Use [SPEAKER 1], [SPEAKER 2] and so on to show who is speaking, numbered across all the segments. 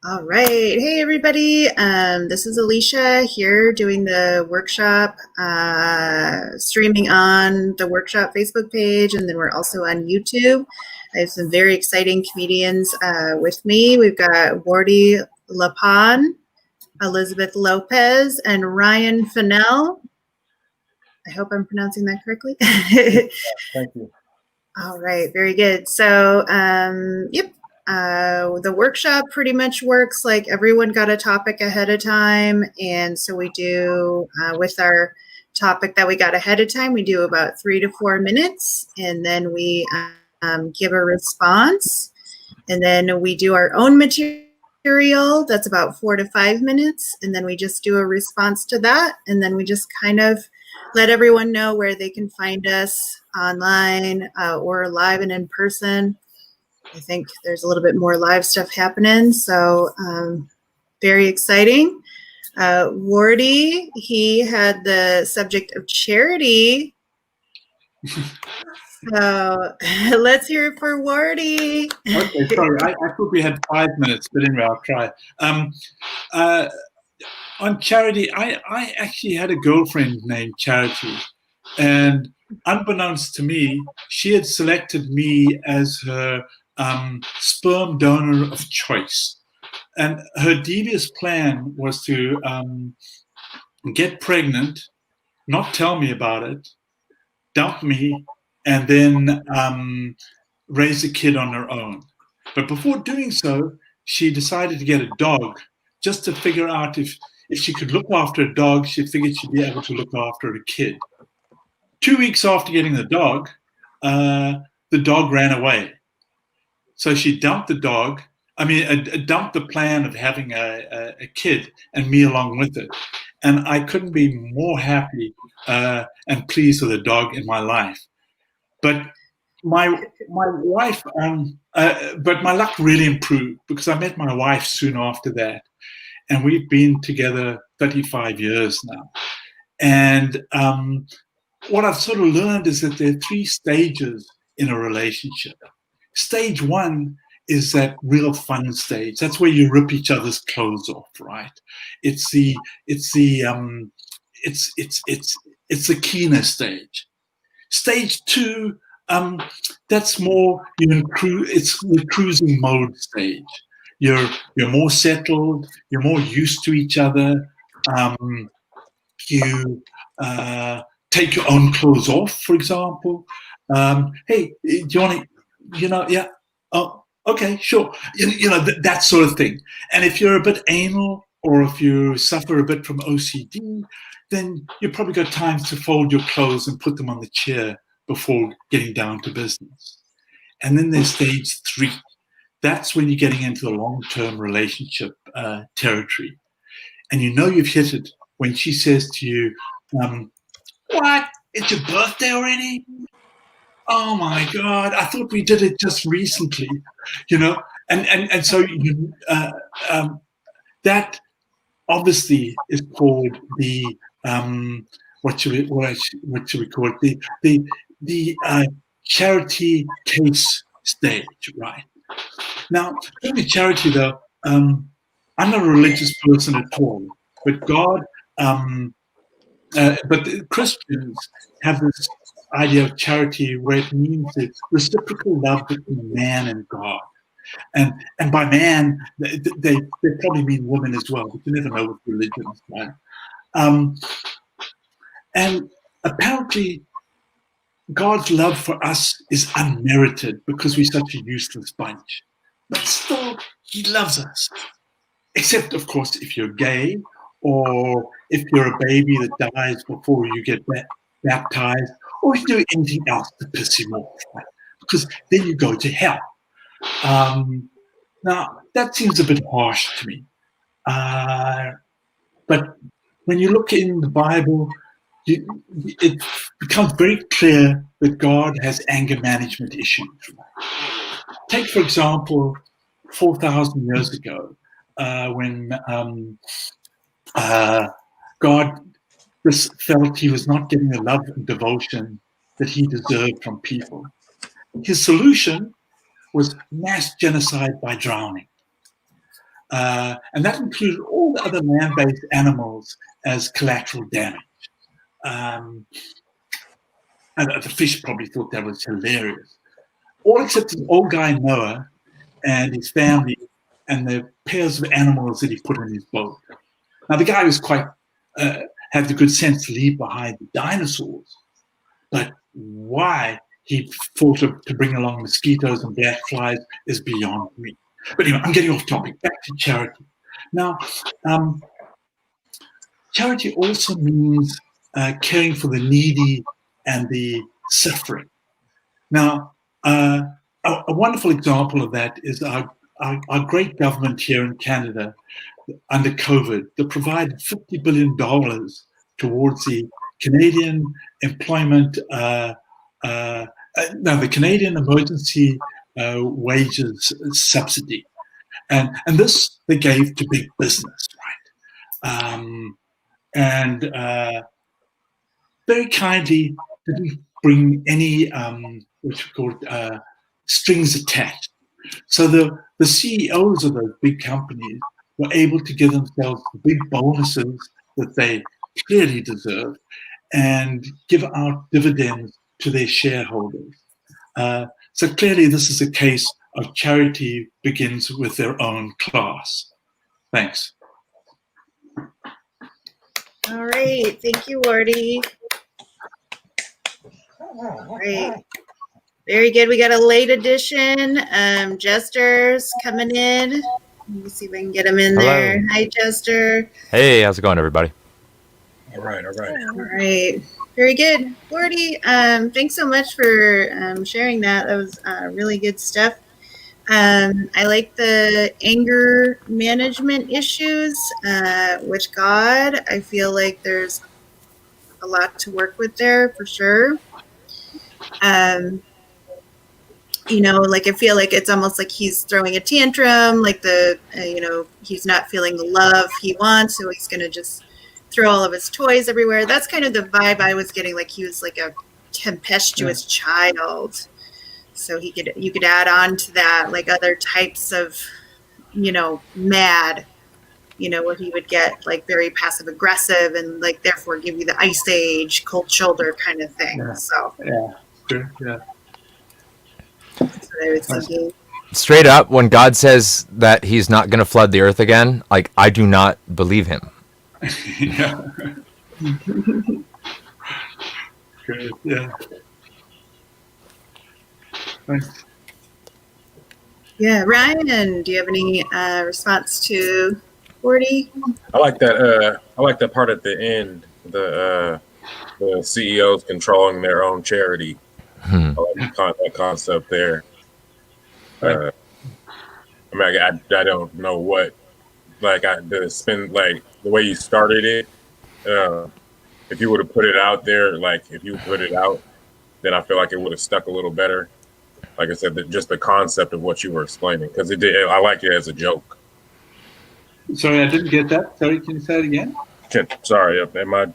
[SPEAKER 1] All right. Hey, everybody. This is Alicia here doing the workshop, streaming on the workshop Facebook page, and then we're also on YouTube. I have some very exciting comedians with me. We've got Wardy Lapon, Elizabeth Lopez, and Ryan Fennell. I hope I'm pronouncing that correctly.
[SPEAKER 2] Thank you.
[SPEAKER 1] All right, very good. So, yep, the workshop pretty much works like everyone got a topic ahead of time. And so we do, with our topic that we got ahead of time, we do about 3 to 4 minutes, and then we give a response. And then we do our own material that's about 4 to 5 minutes, and then we just do a response to that, and then we just kind of let everyone know where they can find us online or live and in person. I think there's a little bit more live stuff happening, so very exciting. Wardy, he had the subject of charity. So let's hear it for Wardy.
[SPEAKER 2] Okay, sorry, I thought we had 5 minutes, but anyway, I'll try. On charity, I actually had a girlfriend named Charity, and unbeknownst to me, she had selected me as her sperm donor of choice. And her devious plan was to get pregnant, not tell me about it, dump me, and then raise a kid on her own. But before doing so, she decided to get a dog just to figure out if she could look after a dog, she figured she'd be able to look after a kid. 2 weeks after getting the dog ran away. So she dumped the dog, dumped the plan of having a kid and me along with it. And I couldn't be more happy and pleased with a dog in my life. But my wife, but my luck really improved because I met my wife soon after that. And we've been together 35 years now. And what I've sort of learned is that there are 3 stages in a relationship. Stage 1 is that real fun stage. That's where you rip each other's clothes off, right? It's the keener stage. Stage 2, that's more it's the cruising mode stage. You're more settled. You're more used to each other. You take your own clothes off, for example. Hey, do you want to? Yeah. Oh, okay, sure. That sort of thing. And if you're a bit anal, or if you suffer a bit from OCD, then you've probably got time to fold your clothes and put them on the chair before getting down to business. And then there's stage 3. That's when you're getting into the long-term relationship territory. And you've hit it when she says to you, what? It's your birthday already? Oh my God, I thought we did it just recently, And so that obviously is called the, what should we call it? The charity case stage, right? Now, in the charity, though, I'm not a religious person at all, but but the Christians have this idea of charity where it means it's reciprocal love between man and God. And by man, they probably mean women as well, but you never know with religions, right? And apparently, God's love for us is unmerited because we're such a useless bunch. But still, he loves us. Except, of course, if you're gay or if you're a baby that dies before you get baptized, or if you do anything else to piss him off, right? Because then you go to hell. Now, that seems a bit harsh to me. But when you look in the Bible, it becomes very clear that God has anger management issues. Take, for example, 4,000 years ago, when God felt he was not getting the love and devotion that he deserved from people. His solution was mass genocide by drowning. and that included all the other land-based animals as collateral damage. And the fish probably thought that was hilarious. All except his old guy Noah and his family and the pairs of animals that he put in his boat. Now, the guy was quite, had the good sense to leave behind the dinosaurs, but why he thought to bring along mosquitoes and black flies is beyond me. But anyway, I'm getting off topic. Back to charity. Now, charity also means caring for the needy and the suffering. Now, a wonderful example of that is our great government here in Canada under COVID that provided $50 billion towards the Canadian employment, the Canadian emergency wages subsidy. And this they gave to big business, right? And very kindly didn't bring any what you call strings attached. So the CEOs of those big companies were able to give themselves the big bonuses that they clearly deserved and give out dividends to their shareholders. So clearly this is a case of charity begins with their own class. Thanks.
[SPEAKER 1] All right. Thank you, Wardy. Great. Very good. We got a late edition. Jester's coming in. Let me see if I can get him in there. Hi, Jester.
[SPEAKER 3] Hey, how's it going, everybody?
[SPEAKER 4] All right.
[SPEAKER 1] All right. Very good. Wardy, thanks so much for sharing that. That was really good stuff. I like the anger management issues with God. I feel like there's a lot to work with there for sure. Like I feel like it's almost like he's throwing a tantrum, like he's not feeling the love he wants, so he's going to just throw all of his toys everywhere. That's kind of the vibe I was getting, like he was like a tempestuous child. So you could add on to that, like other types of, mad, where he would get like very passive aggressive and like therefore give you the ice age, cold shoulder kind of thing.
[SPEAKER 2] Yeah.
[SPEAKER 1] So
[SPEAKER 2] Yeah.
[SPEAKER 1] That's what I was thinking.
[SPEAKER 3] Straight up, when God says that he's not going to flood the earth again, like I do not believe him.
[SPEAKER 2] Yeah. Good. Yeah. Thanks.
[SPEAKER 1] Yeah, Ryan, do you have any response to 40?
[SPEAKER 4] I like that. I like that part at the end. The CEOs controlling their own charity. I like that concept there. I don't know what, the way you started it. If you would have put it out there, then I feel like it would have stuck a little better. Like I said, just the concept of what you were explaining, because it did. I like it as a joke.
[SPEAKER 2] Sorry, I didn't get that. Sorry, can you say it again?
[SPEAKER 4] Sorry, am I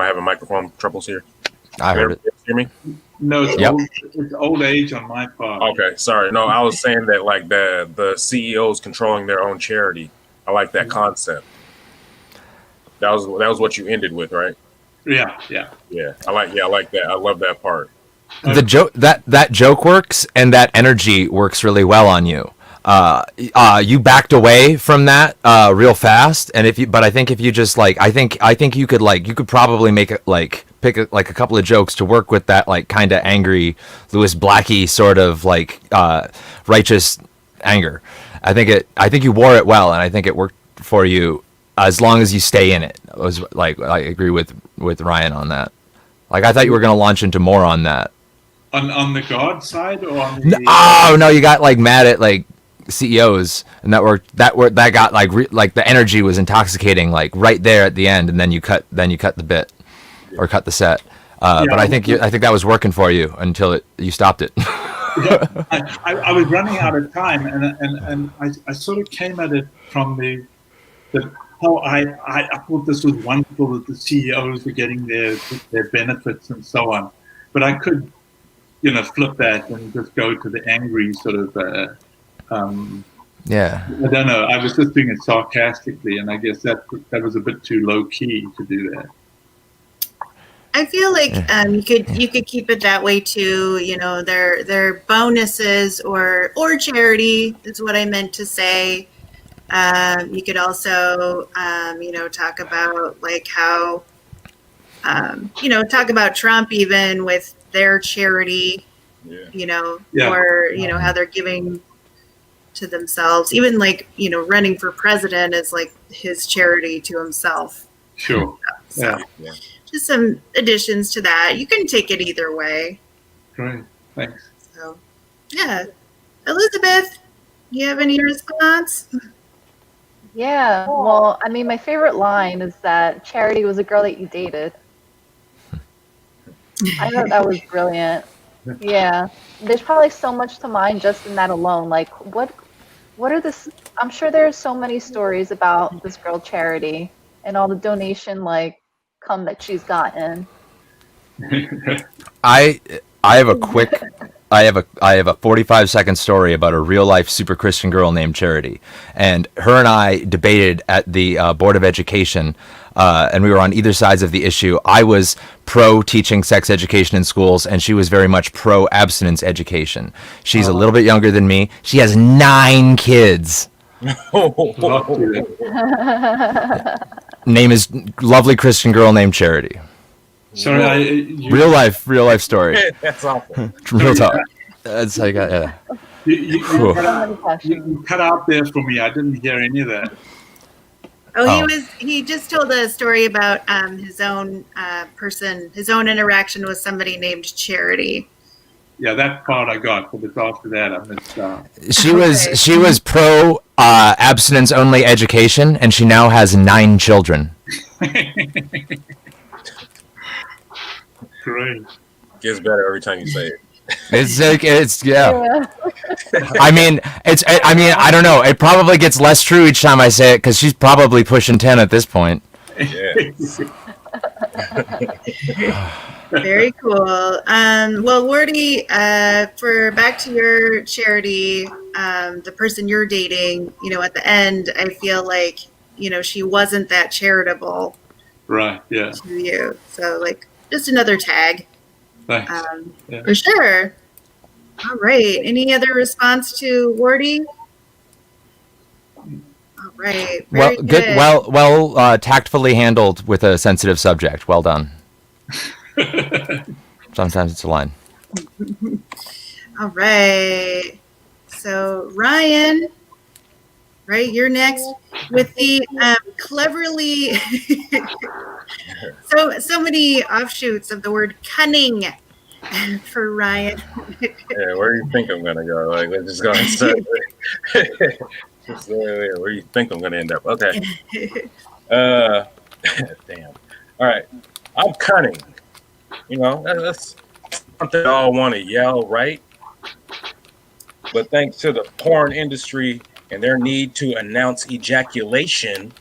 [SPEAKER 4] having microphone troubles here?
[SPEAKER 3] I heard it.
[SPEAKER 4] Hear me?
[SPEAKER 2] No, it's old age on my part.
[SPEAKER 4] Okay, sorry. No, I was saying that like the CEOs controlling their own charity. I like that concept. That was what you ended with, right?
[SPEAKER 2] Yeah.
[SPEAKER 4] I like that. I love that part.
[SPEAKER 3] The joke that joke works, and that energy works really well on you. You backed away from that real fast, and I think if you just I think you could probably make it pick a couple of jokes to work with that kind of angry Louis Blackie sort of righteous anger. I think you wore it well, and I think it worked for you as long as you stay in it. I agree with Ryan on that. I thought you were going to launch into more on that.
[SPEAKER 2] On the God side or on the...
[SPEAKER 3] Oh no, you got mad at CEOs, and that got the energy was intoxicating right there at the end, and then you cut the bit or cut the set. But I think that was working for you until you stopped it.
[SPEAKER 2] I was running out of time, and I sort of came at it from the how I thought this was wonderful that the CEOs were getting their benefits and so on, but I could flip that and just go to the angry sort of
[SPEAKER 3] Yeah.
[SPEAKER 2] I don't know. I was just doing it sarcastically, and I guess that was a bit too low key to do that.
[SPEAKER 1] I feel like you could keep it that way too. You know, their bonuses or charity is what I meant to say. You could also talk about like how talk about Trump even with their charity.
[SPEAKER 2] Yeah.
[SPEAKER 1] Or how they're giving to themselves. Even like running for president is like his charity to himself.
[SPEAKER 2] Sure.
[SPEAKER 1] So,
[SPEAKER 4] Yeah.
[SPEAKER 1] just some additions to that. You can take it either way.
[SPEAKER 2] Great. Thanks.
[SPEAKER 1] So, yeah. Elizabeth, you have any response?
[SPEAKER 5] Yeah, well, I mean, my favorite line is that Charity was a girl that you dated. I thought that was brilliant. Yeah, there's probably so much to mine just in that alone. Like, what are this? I'm sure there are so many stories about this girl Charity and all the donation come that she's gotten.
[SPEAKER 3] I have a quick I have a 45-second story about a real life super Christian girl named Charity, and her and I debated at the Board of Education, and we were on either sides of the issue. I was pro teaching sex education in schools, and she was very much pro abstinence education. She's a little bit younger than me. She has 9 kids. Name is lovely Christian girl named Charity.
[SPEAKER 2] Sorry,
[SPEAKER 3] real life story.
[SPEAKER 4] That's awful.
[SPEAKER 3] Real talk. That's like
[SPEAKER 2] you cut out there for me. I didn't hear any of that.
[SPEAKER 1] He just told a story about his own his own interaction with somebody named Charity.
[SPEAKER 2] Yeah, that part I got, but it's after that I missed out.
[SPEAKER 3] She was pro abstinence only education, and she now has 9 children.
[SPEAKER 2] Great.
[SPEAKER 4] Gets better every time you say it.
[SPEAKER 3] It's yeah. I mean, I don't know. It probably gets less true each time I say it because she's probably pushing 10 at this point.
[SPEAKER 4] Yeah.
[SPEAKER 1] Very cool. Well, Wardy, for back to your Charity, the person you're dating, at the end, I feel like, she wasn't that charitable.
[SPEAKER 2] Right. Yeah.
[SPEAKER 1] To you. So like, just another tag.
[SPEAKER 2] Thanks.
[SPEAKER 1] Yeah. For sure. All right. Any other response to Wardy? All right. Very good.
[SPEAKER 3] Well, tactfully handled with a sensitive subject. Well done. Sometimes it's a line.
[SPEAKER 1] All right. So Ryan, right? You're next with the cleverly. so many offshoots of the word cunning for Ryan.
[SPEAKER 4] Yeah, where do you think I'm gonna go? Like, let's just go and start. Where do you think I'm gonna end up? Okay. Damn. All right. I'm cunning. That's something I all want to yell, right? But thanks to the porn industry and their need to announce ejaculation,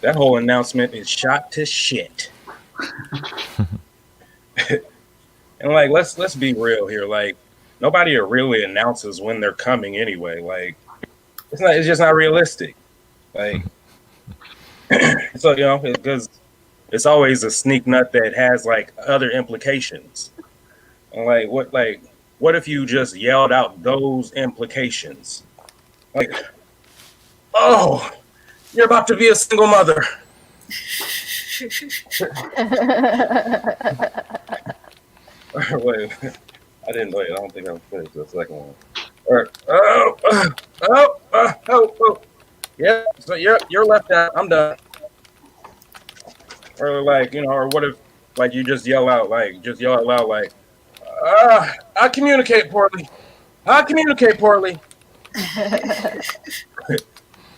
[SPEAKER 4] that whole announcement is shot to shit. And let's be real here. Like, nobody really announces when they're coming anyway. Like, it's just not realistic. Like, so because it's always a sneak nut that has like other implications. And what if you just yelled out those implications? Like, oh, you're about to be a single mother. Wait, I didn't wait. I don't think I'm finished the second one. All right. Oh. Yeah. So you're left out. I'm done. Or or what if you just yell out loud I communicate poorly.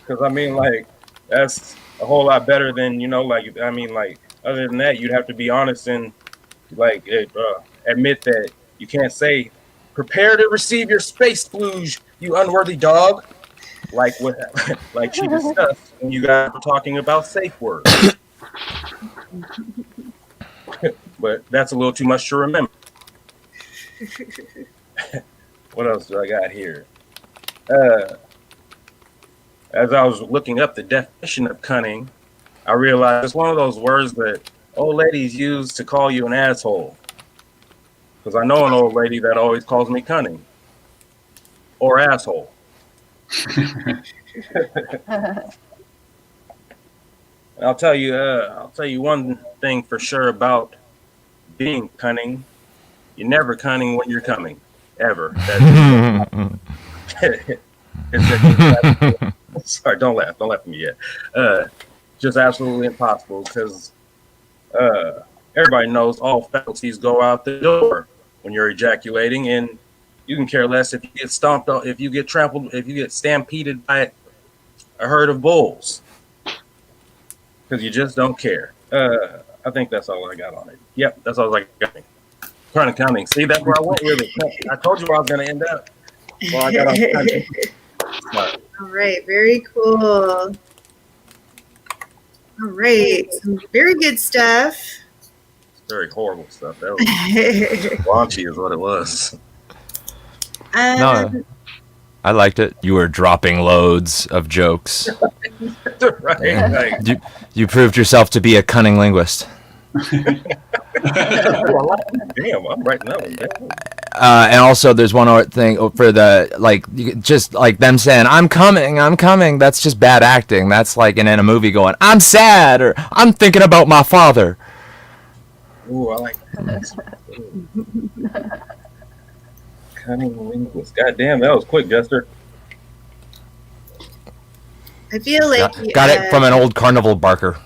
[SPEAKER 4] Because that's a whole lot better than other than that, you'd have to be honest and admit that you can't say prepare to receive your space splooge, you unworthy dog, like she discussed when you guys were talking about safe words. But that's a little too much to remember. What else do I got here? as I was looking up the definition of cunning, I realized it's one of those words that old ladies use to call you an asshole. Because I know an old lady that always calls me cunning or asshole. I'll tell you one thing for sure about being cunning. You're never cunning when you're coming, ever. Sorry, don't laugh at me yet. Just absolutely impossible because everybody knows all faculties go out the door when you're ejaculating, and you can care less if you get stomped on, if you get trampled, if you get stampeded by a herd of bulls, because you just don't care. I think that's all I got on it. Yep, that's all I got. Kind of coming. See, that's where I went with it. I told you where I was going to end up. Well, I got on.
[SPEAKER 1] All right, very cool. All right, some very good stuff.
[SPEAKER 4] Very horrible stuff. That was raunchy is what it was.
[SPEAKER 3] No, I liked it. You were dropping loads of jokes.
[SPEAKER 4] Right.
[SPEAKER 3] You proved yourself to be a cunning linguist.
[SPEAKER 4] Damn, I'm writing that one down.
[SPEAKER 3] And also, there's one other thing for the just like them saying "I'm coming." That's just bad acting. That's like in a movie going "I'm sad" or "I'm thinking about my father."
[SPEAKER 4] Ooh, I like that. Cunning linguist. God damn, that was quick, Jester.
[SPEAKER 1] I feel like
[SPEAKER 3] Got it from an old carnival barker.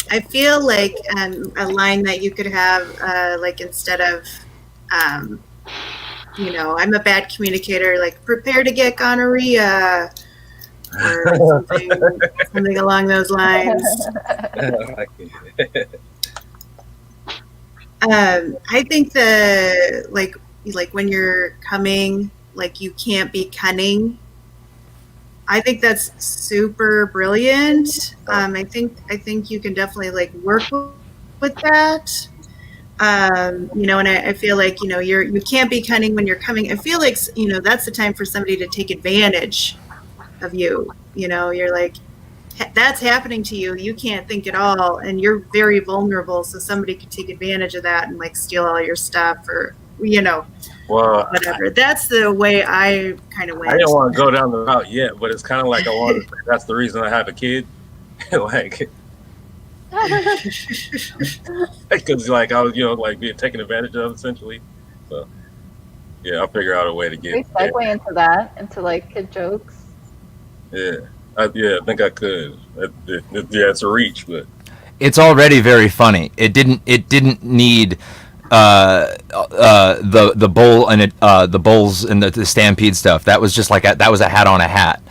[SPEAKER 1] I feel like a line that you could have, like instead of, I'm a bad communicator, like prepare to get gonorrhea, or something along those lines. I think like when you're coming, like you can't be cunning. I think that's super brilliant. I think you can definitely like work with that. And I feel like you can't be cunning when you're coming. I feel like that's the time for somebody to take advantage of you. You're like, that's happening to you. You can't think at all, and you're very vulnerable. So somebody could take advantage of that and like steal all your stuff, or
[SPEAKER 4] well,
[SPEAKER 1] whatever. That's the way I kind of went.
[SPEAKER 4] I didn't want to go down the route yet, but it's kind of like I wanted to say that's the reason I have a kid. Like, because like I was, like being taken advantage of essentially. So yeah, I'll figure out a way to get.
[SPEAKER 5] We segue into that, into like kid jokes.
[SPEAKER 4] Yeah, I think I could. It's a reach, but
[SPEAKER 3] It's already very funny. It didn't need the bowl and the bowls and the stampede stuff. That was just like that was a hat on a hat.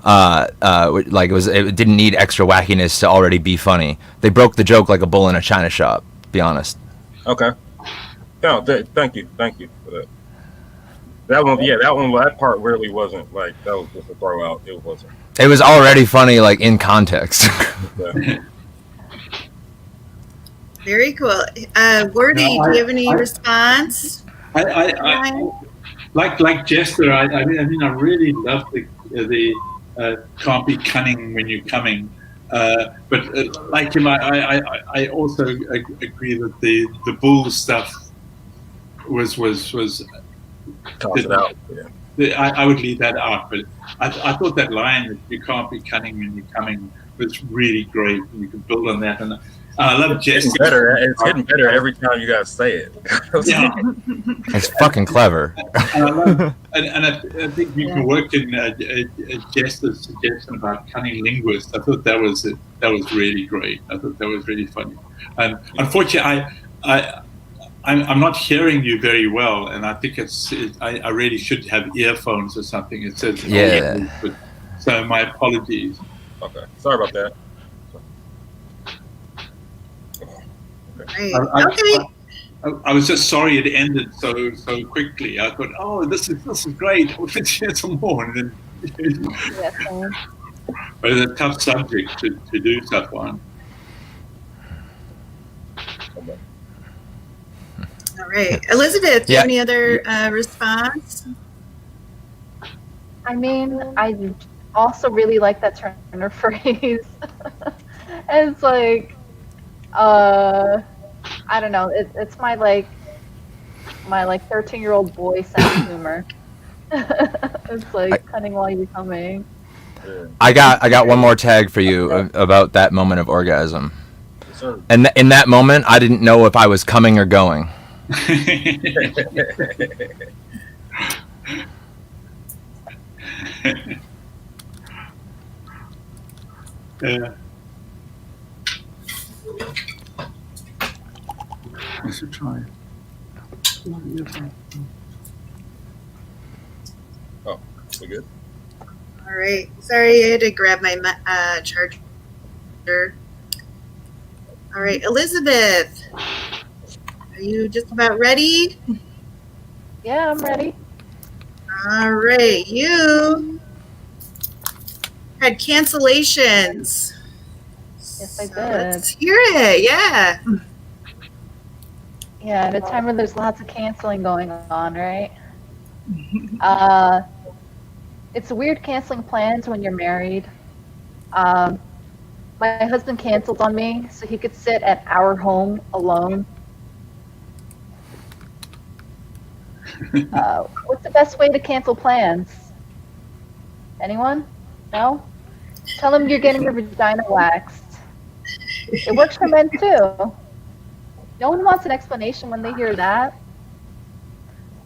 [SPEAKER 3] Like it didn't need extra wackiness to already be funny. They broke the joke like a bull in a china shop. To be honest.
[SPEAKER 4] okay. No, thank you for that. That part really wasn't like that was just a throw out. It wasn't.
[SPEAKER 3] It was already funny, like in context.
[SPEAKER 4] Yeah.
[SPEAKER 1] Very cool. Wordy, do you have any response?
[SPEAKER 2] I like Jester. I really love the can't be cunning when you're coming. But like him, I also agree that the bull stuff was
[SPEAKER 4] Toss it out. Yeah.
[SPEAKER 2] I would leave that out. But I thought that line that you can't be cunning when you're coming was really great, and you can build on that. And I love Jester.
[SPEAKER 4] It's getting better every time you guys say it.
[SPEAKER 2] Yeah.
[SPEAKER 3] It's fucking clever.
[SPEAKER 2] And I think you can work in Jester's suggestion about cunning linguists. I thought that was really great. I thought that was really funny. And unfortunately, I'm not hearing you very well, and I think I really should have earphones or something. It says
[SPEAKER 3] Yeah.
[SPEAKER 2] So my apologies.
[SPEAKER 4] Okay, sorry about that.
[SPEAKER 1] Right. Okay.
[SPEAKER 2] I was just sorry it ended so quickly. I thought, oh, this is great. Let's hear some more. And then, but it's a tough subject to do stuff on.
[SPEAKER 1] All right, Elizabeth, do you have any other response?
[SPEAKER 5] I mean, I also really like that Turner phrase. It's like, I don't know. It's my 13-year-old boy sense of humor. It's
[SPEAKER 3] I,
[SPEAKER 5] like cunning while you're coming.
[SPEAKER 4] Yeah.
[SPEAKER 3] I got one more tag for you about that moment of orgasm.
[SPEAKER 4] Yes, sir.
[SPEAKER 3] And in that moment, I didn't know if I was coming or going.
[SPEAKER 2] Yeah. I should try.
[SPEAKER 4] Oh, we good?
[SPEAKER 1] All right. Sorry, I had to grab my charger. All right, Elizabeth, are you just about ready?
[SPEAKER 5] Yeah, I'm ready.
[SPEAKER 1] All right, you had cancellations.
[SPEAKER 5] Yes, I
[SPEAKER 1] So
[SPEAKER 5] did.
[SPEAKER 1] let's hear it. Yeah.
[SPEAKER 5] Yeah, at a time where there's lots of canceling going on, right? It's weird canceling plans when you're married. Um, my husband canceled on me so he could sit at our home alone. What's the best way to cancel plans? Anyone? No? Tell him you're getting your vagina waxed. It works for men too. No one wants an explanation when they hear that.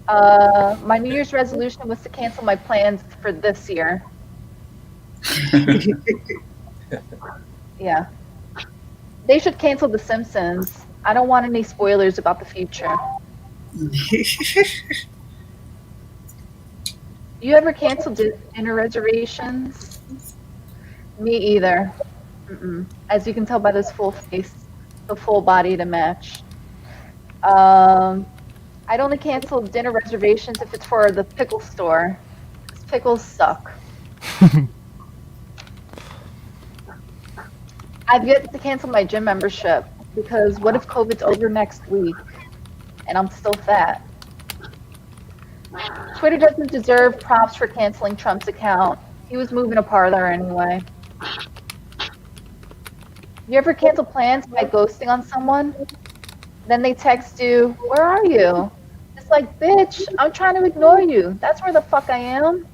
[SPEAKER 5] My New Year's resolution was to cancel my plans for this year. Yeah. They should cancel The Simpsons. I don't want any spoilers about the future. You ever cancel dinner reservations? Me either. Mm-mm. As you can tell by this full face, the full body to match. I'd only cancel dinner reservations if it's for the pickle store. 'Cause pickles suck. I've yet to cancel my gym membership because what if COVID's over next week and I'm still fat? Twitter doesn't deserve props for canceling Trump's account. He was moving a parlor anyway. You ever cancel plans by ghosting on someone? Then they text you, "Where are you?" It's like, bitch, I'm trying to ignore you. That's where the fuck I am.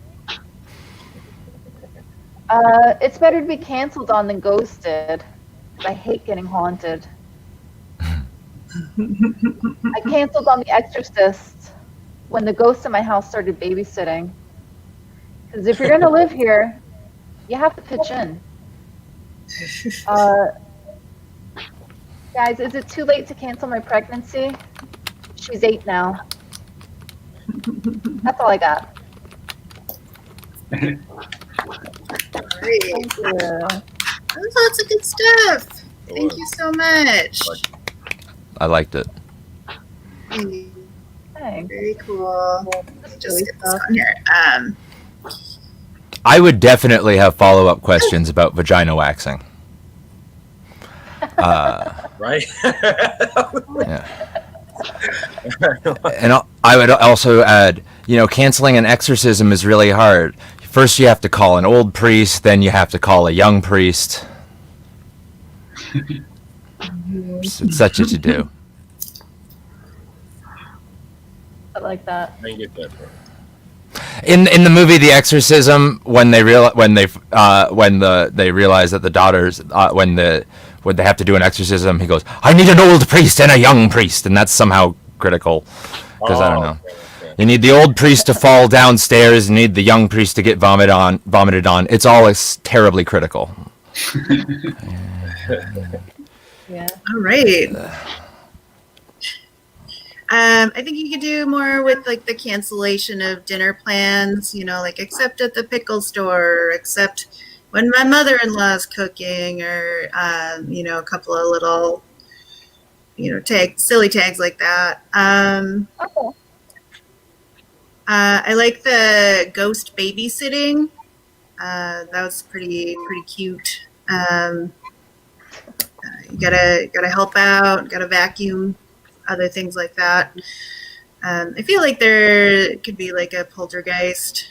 [SPEAKER 5] It's better to be canceled on than ghosted. I hate getting haunted. I canceled on The Exorcist when the ghost in my house started babysitting. Because if you're gonna live here, you have to pitch in. Guys, is it too late to cancel my pregnancy? She's 8 now. That's all I got.
[SPEAKER 1] All right.
[SPEAKER 5] Thank you.
[SPEAKER 1] That was lots of good stuff. Thank you so much.
[SPEAKER 3] I liked it.
[SPEAKER 5] Thanks.
[SPEAKER 1] Very cool.
[SPEAKER 5] That's
[SPEAKER 1] Just
[SPEAKER 5] really
[SPEAKER 1] get this
[SPEAKER 5] stuff.
[SPEAKER 1] on here.
[SPEAKER 3] I would definitely have follow-up questions about vagina waxing.
[SPEAKER 4] Right?
[SPEAKER 3] Yeah. And I would also add, canceling an exorcism is really hard. First, you have to call an old priest, then you have to call a young priest. It's such a to-do.
[SPEAKER 5] I like that.
[SPEAKER 4] I get that part.
[SPEAKER 3] In the movie The Exorcism, when they realize that the daughters when they have to do an exorcism, he goes, "I need an old priest and a young priest," and that's somehow critical because I don't know.
[SPEAKER 4] Okay.
[SPEAKER 3] You need the old priest to fall downstairs. You need the young priest to get vomited on. It's all terribly critical.
[SPEAKER 5] Yeah.
[SPEAKER 1] All right. I think you could do more with like the cancellation of dinner plans, like except at the pickle store, or except when my mother-in-law's cooking, or, a couple of little, silly tags like that.
[SPEAKER 5] Okay.
[SPEAKER 1] I like the ghost babysitting. That was pretty cute. You gotta help out, gotta vacuum, other things like that. I feel like there could be like a poltergeist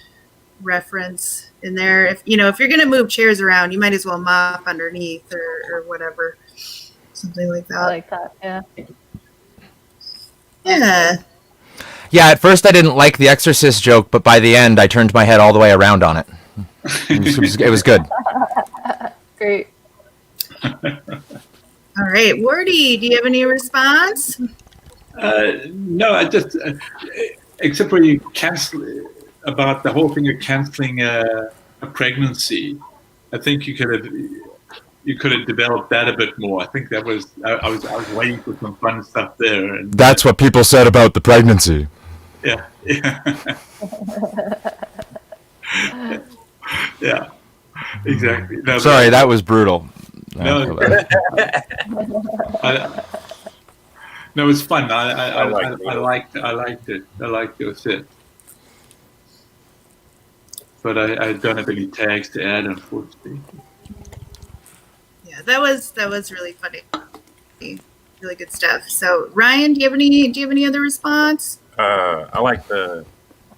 [SPEAKER 1] reference in there. If if you're gonna move chairs around, you might as well mop underneath or whatever, something like
[SPEAKER 5] I
[SPEAKER 1] that.
[SPEAKER 5] like that. Yeah.
[SPEAKER 1] Yeah.
[SPEAKER 3] Yeah, at first I didn't like the Exorcist joke, but by the end I turned my head all the way around on it. It was good.
[SPEAKER 5] Great.
[SPEAKER 1] All right, Wardy, do you have any response?
[SPEAKER 2] No, I just except for you cancel about the whole thing of canceling a pregnancy. I think you could have developed that a bit more. I think that was I was waiting for some fun stuff there. And
[SPEAKER 3] That's what people said about the pregnancy.
[SPEAKER 2] yeah, yeah, exactly. No,
[SPEAKER 3] Sorry, that was brutal.
[SPEAKER 2] No, no, it's fun. I liked it. I liked your set. But I don't have any tags to add, unfortunately.
[SPEAKER 1] Yeah, that was really funny. Really good stuff. So Ryan, do you have any other response?
[SPEAKER 4] I like the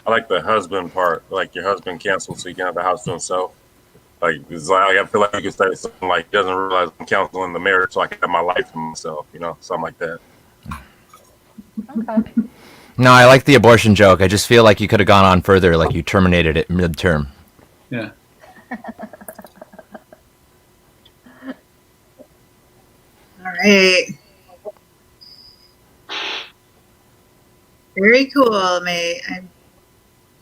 [SPEAKER 4] husband part. Like your husband canceled so you can have the house to himself. Like it's like I feel like you could say something like doesn't realize I'm canceling the marriage so I can have my life to myself. Something like that.
[SPEAKER 5] Okay.
[SPEAKER 3] No, I like the abortion joke. I just feel like you could have gone on further, like you terminated it midterm.
[SPEAKER 2] Yeah.
[SPEAKER 1] All right. Very cool. I'm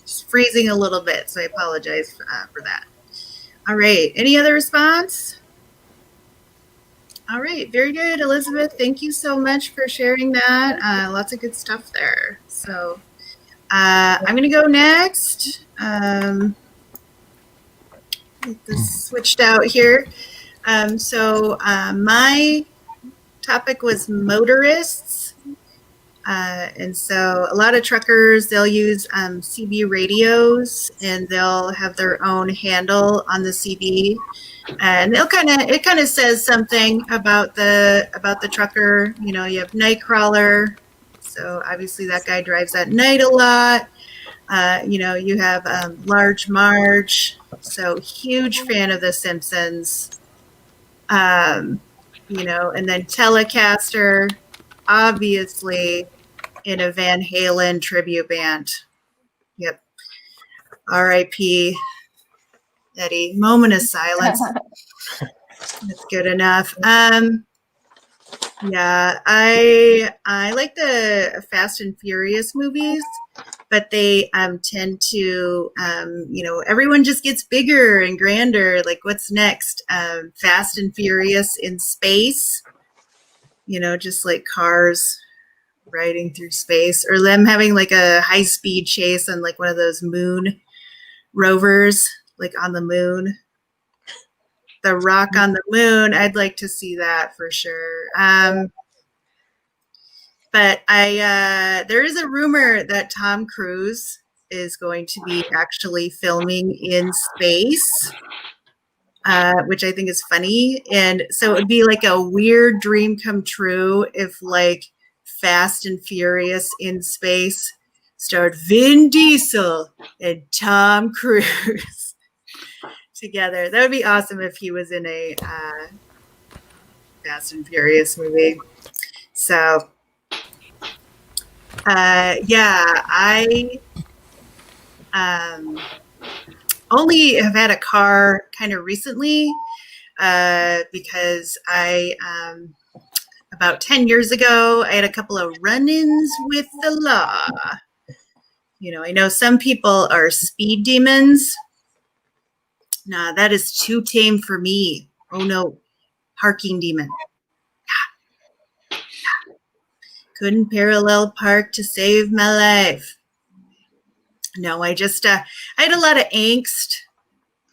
[SPEAKER 1] just freezing a little bit, so I apologize for that. All right. Any other response? All right. Very good, Elizabeth. Thank you so much for sharing that. Lots of good stuff there. So I'm going to go next. Get this switched out here. My topic was motorists. And so a lot of truckers, they'll use CB radios, and they'll have their own handle on the CB, and it kind of says something about the trucker. You have Nightcrawler, so obviously that guy drives at night a lot. You have Large Marge, so huge fan of The Simpsons. And then Telecaster, obviously in a Van Halen tribute band. Yep. R.I.P. Eddie. Moment of silence. That's good enough. Yeah, I like the Fast and Furious movies, but they tend to, everyone just gets bigger and grander. Like, what's next? Fast and Furious in space. Just like cars riding through space, or them having like a high-speed chase on like one of those moon rovers, like on the moon. The Rock on the moon. I'd like to see that for sure. But there is a rumor that Tom Cruise is going to be actually filming in space, which I think is funny. And so it would be like a weird dream come true if like Fast and Furious in space starred Vin Diesel and Tom Cruise together. That would be awesome if he was in a Fast and Furious movie. So, I only have had a car kind of recently because I about 10 years ago, I had a couple of run-ins with the law. I know some people are speed demons. Nah, that is too tame for me. Oh no, parking demon. Couldn't parallel park to save my life. No, I just, I had a lot of angst.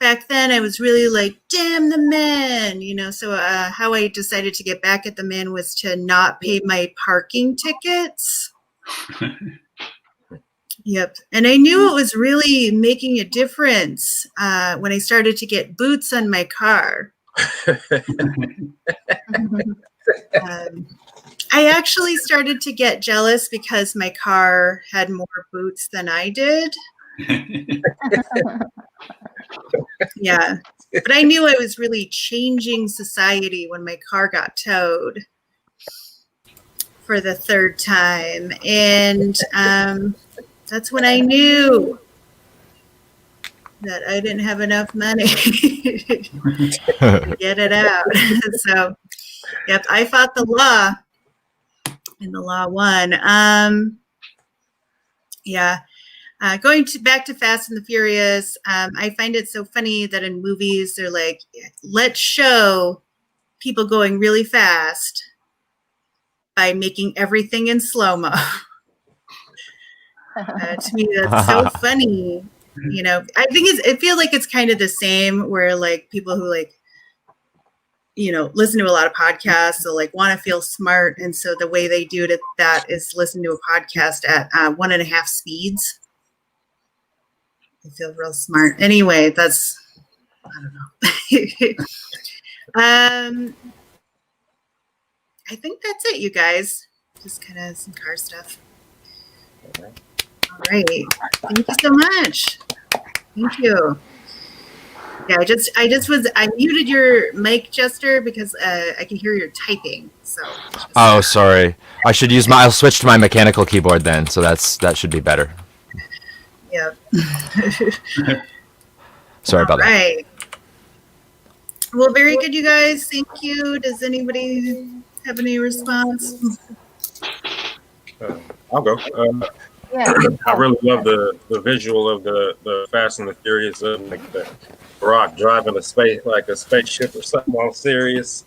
[SPEAKER 1] Back then, I was really like, damn the men, so how I decided to get back at the men was to not pay my parking tickets. Yep. And I knew it was really making a difference when I started to get boots on my car. I actually started to get jealous because my car had more boots than I did. Yeah. But I knew I was really changing society when my car got towed for the third time. And that's when I knew that I didn't have enough money to get it out. So, yep, I fought the law, and the law won. Yeah. Going back to Fast and the Furious, I find it so funny that in movies they're like, let's show people going really fast by making everything in slow-mo. To me, that's so funny. You know, I think it feels like it's kind of the same where like people who like, you know, listen to a lot of podcasts, so like want to feel smart. And so the way they do that is listen to a podcast at 1.5 speeds. I feel real smart. Anyway, that's, I don't know. I think that's it, you guys. Just kind of some car stuff. All right. Thank you so much. Thank you. Yeah, I muted your mic, Jester, because I can hear your typing. So.
[SPEAKER 3] Oh, sorry. I'll switch to my mechanical keyboard then, so that should be better.
[SPEAKER 1] Yeah.
[SPEAKER 3] Sorry about that.
[SPEAKER 1] Right. Well, very good, you guys. Thank you. Does anybody have any response?
[SPEAKER 4] I'll go.
[SPEAKER 5] Yeah.
[SPEAKER 4] I really love the visual of the Fast and the Furious, like the Rock driving a spaceship or something all serious.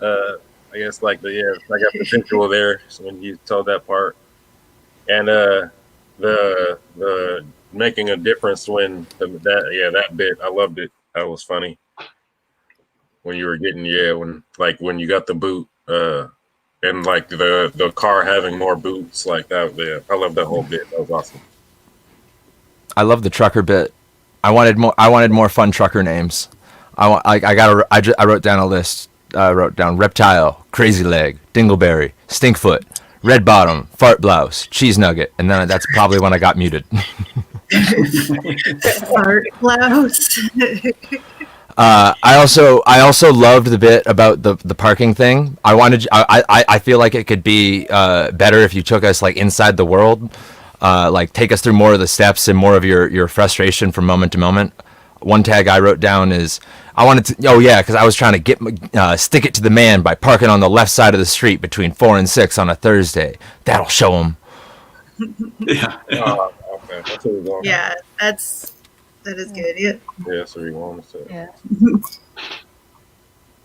[SPEAKER 4] I guess I got the visual there when you told that part, and the making a difference when that bit, I loved it. That was funny when you were getting when you got the boot and like the car having more boots like that. Yeah, I love that whole bit. That was awesome.
[SPEAKER 3] I love the trucker bit. I wanted more fun trucker names. I wrote down a list. I wrote down Reptile, Crazy Leg, Dingleberry, Stinkfoot, Red Bottom, Fart Blouse, Cheese Nugget, and then that's probably when I got muted.
[SPEAKER 1] Fart Blouse.
[SPEAKER 3] I also loved the bit about the parking thing. I feel like it could be better if you took us like inside the world, like take us through more of the steps and more of your frustration from moment to moment. One tag I wrote down is because I was trying to stick it to the man by parking on the left side of the street between 4 and 6 on a Thursday. That'll show him.
[SPEAKER 2] Yeah.
[SPEAKER 4] Okay. That's what we're going.
[SPEAKER 1] Yeah, that is good. Yeah.
[SPEAKER 4] Yeah, so we want to say.
[SPEAKER 5] Yeah.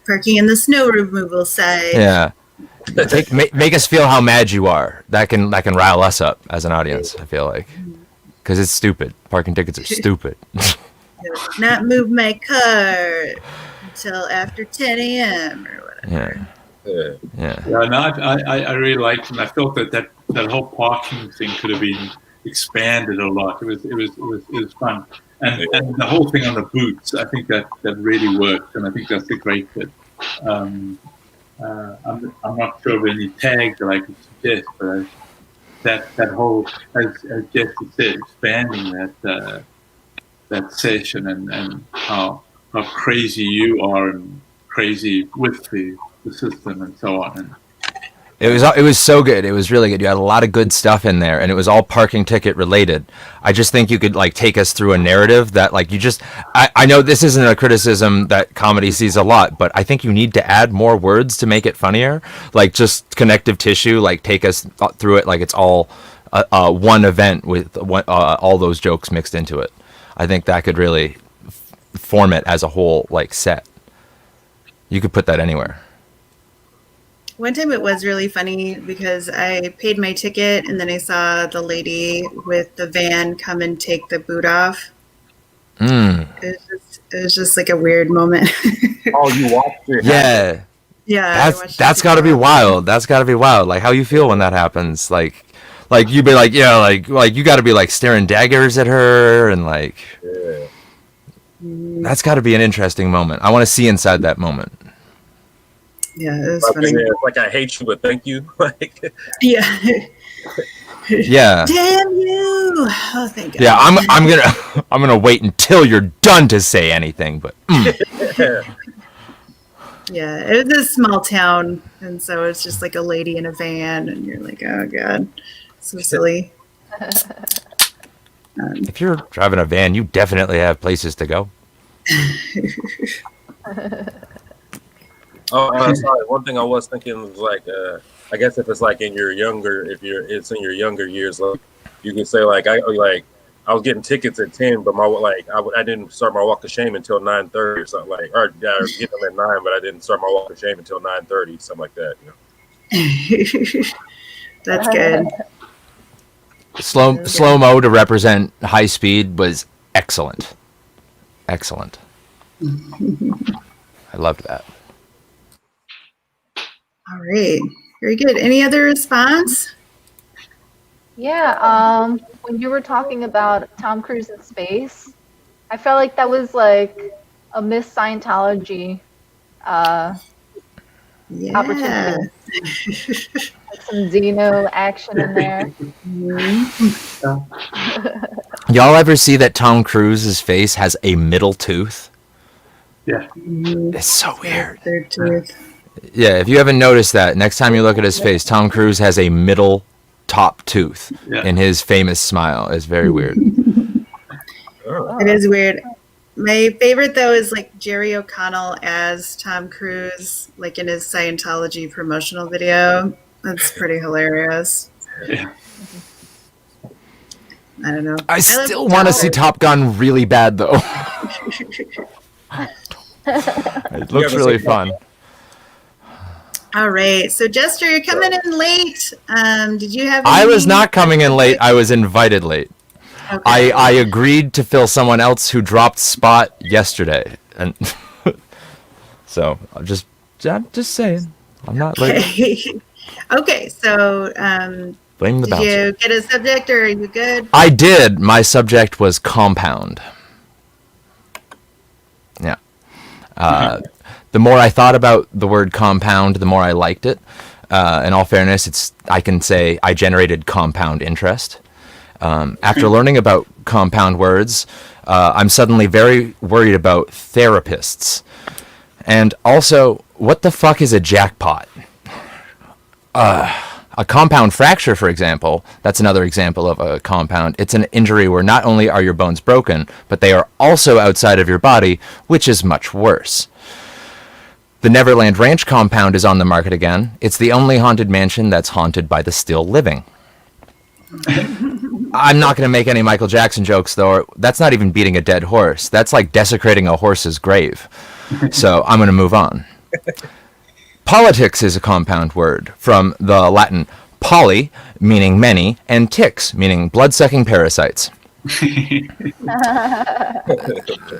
[SPEAKER 1] Parking in the snow removal side.
[SPEAKER 3] Yeah. Make us feel how mad you are. That can rile us up as an audience, I feel like. Because it's stupid. Parking tickets are stupid.
[SPEAKER 1] Not move my car until after 10 a.m. or whatever.
[SPEAKER 3] Yeah.
[SPEAKER 2] No, I really liked it. I felt that whole parking thing could have been expanded a lot. It was fun. And the whole thing on the boots, I think that really worked, and I think that's a great bit. I'm not sure of any tags that I could suggest, but that whole, as Jesse said, expanding that session and how crazy you are and crazy with the system and so on. And
[SPEAKER 3] it was so good. It was really good. You had a lot of good stuff in there, and it was all parking ticket related. I just think you could like take us through a narrative that like I know this isn't a criticism that comedy sees a lot, but I think you need to add more words to make it funnier. Like just connective tissue, like take us through it like it's all one event with all those jokes mixed into it. I think that could really form it as a whole like set. You could put that anywhere.
[SPEAKER 1] One time it was really funny because I paid my ticket and then I saw the lady with the van come and take the boot off. It was just like a weird moment.
[SPEAKER 4] Oh, you watched it?
[SPEAKER 3] Yeah.
[SPEAKER 1] Yeah.
[SPEAKER 3] That's got to be wild. That's got to be wild. Like how you feel when that happens. Like you'd be like, yeah, like you got to be like staring daggers at her and like.
[SPEAKER 4] Yeah.
[SPEAKER 3] That's got to be an interesting moment. I want to see inside that moment.
[SPEAKER 1] Yeah, it was funny.
[SPEAKER 4] It's like I hate you, but thank you. Like,
[SPEAKER 1] Yeah.
[SPEAKER 3] Yeah.
[SPEAKER 1] Damn you! Oh, thank God.
[SPEAKER 3] Yeah, I'm gonna wait until you're done to say anything, but
[SPEAKER 1] Yeah, it was a small town, and so it's just like a lady in a van, and you're like, oh God, so silly.
[SPEAKER 3] if you're driving a van, you definitely have places to go.
[SPEAKER 4] Oh, sorry. One thing I was thinking was like, I guess if it's like in your younger, it's in your younger years, like you can say like I was getting tickets at 10, but I didn't start my walk of shame until 9:30 or something like, or yeah, I was getting them at 9, but I didn't start my walk of shame until 9:30, something like that.
[SPEAKER 1] That's good.
[SPEAKER 3] Slow mo to represent high speed was excellent. Excellent. I loved that.
[SPEAKER 1] All right, very good. Any other response?
[SPEAKER 5] Yeah, when you were talking about Tom Cruise in space, I felt like that was like a Miss Scientology
[SPEAKER 1] Yeah.
[SPEAKER 5] opportunity. Like some Xeno action in there.
[SPEAKER 3] Y'all ever see that Tom Cruise's face has a middle tooth?
[SPEAKER 2] Yeah.
[SPEAKER 3] It's so weird.
[SPEAKER 1] Third tooth.
[SPEAKER 3] Yeah, if you haven't noticed that, next time you look at his face, Tom Cruise has a middle top tooth in his famous smile. It's very weird.
[SPEAKER 1] It is weird. My favorite though is like Jerry O'Connell as Tom Cruise, like in his Scientology promotional video. That's pretty hilarious.
[SPEAKER 2] Yeah.
[SPEAKER 1] I don't know.
[SPEAKER 3] I still want to see Top Gun really bad though. It looks really fun.
[SPEAKER 1] All right, so Jester, you're coming in late. Did you have?
[SPEAKER 3] I was not coming in late. I was invited late.
[SPEAKER 1] Okay.
[SPEAKER 3] I agreed to fill someone else who dropped spot yesterday, and so I'm just saying I'm not late.
[SPEAKER 1] Okay, so
[SPEAKER 3] Blame the
[SPEAKER 1] did
[SPEAKER 3] bouncer.
[SPEAKER 1] you get a subject, or are you good?
[SPEAKER 3] I did. My subject was compound. Yeah. The more I thought about the word compound, the more I liked it. In all fairness, I can say I generated compound interest. After learning about compound words, I'm suddenly very worried about therapists. And also, what the fuck is a jackpot? A compound fracture, for example, that's another example of a compound. It's an injury where not only are your bones broken, but they are also outside of your body, which is much worse. The Neverland Ranch compound is on the market again. It's the only haunted mansion that's haunted by the still living. I'm not going to make any Michael Jackson jokes, though. That's not even beating a dead horse. That's like desecrating a horse's grave. So I'm going to move on. Politics is a compound word from the Latin poly, meaning many, and ticks, meaning blood-sucking parasites.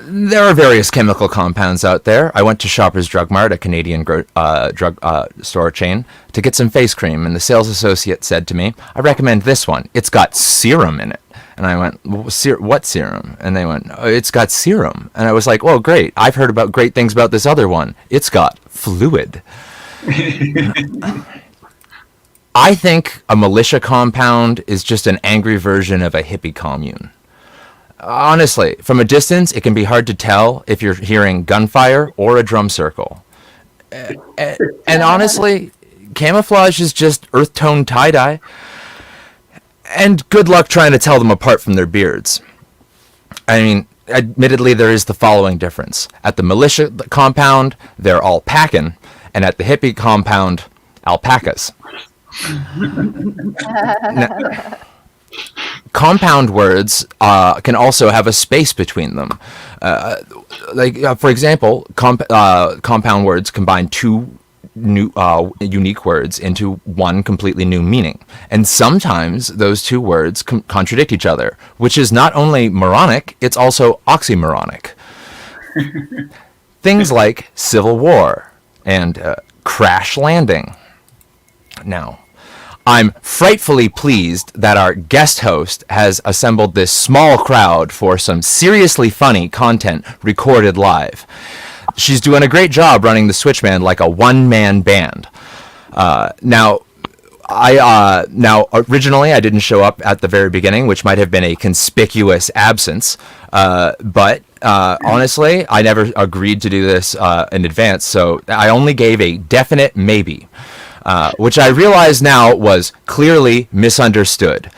[SPEAKER 3] There are various chemical compounds out there. I went to Shoppers Drug Mart, a Canadian drug store chain, to get some face cream, and the sales associate said to me, I recommend this one. It's got serum in it. And I went, what serum? And they went, oh, it's got serum. And I was like, well, great. I've heard about great things about this other one. It's got fluid. I think a militia compound is just an angry version of a hippie commune. Honestly, from a distance, it can be hard to tell if you're hearing gunfire or a drum circle. And honestly, camouflage is just earth tone tie-dye. And good luck trying to tell them apart from their beards. I mean, admittedly, there is the following difference. At the militia compound, they're all packing, and at the hippie compound, alpacas. Now, compound words can also have a space between them. For example, compound words combine two new unique words into one completely new meaning. And sometimes those two words contradict each other, which is not only moronic, it's also oxymoronic. Things like civil war and crash landing. Now, I'm frightfully pleased that our guest host has assembled this small crowd for some seriously funny content recorded live. She's doing a great job running the Switchman like a one-man band. Now, now originally I didn't show up at the very beginning, which might have been a conspicuous absence. But honestly, I never agreed to do this in advance, so I only gave a definite maybe, which I realize now was clearly misunderstood.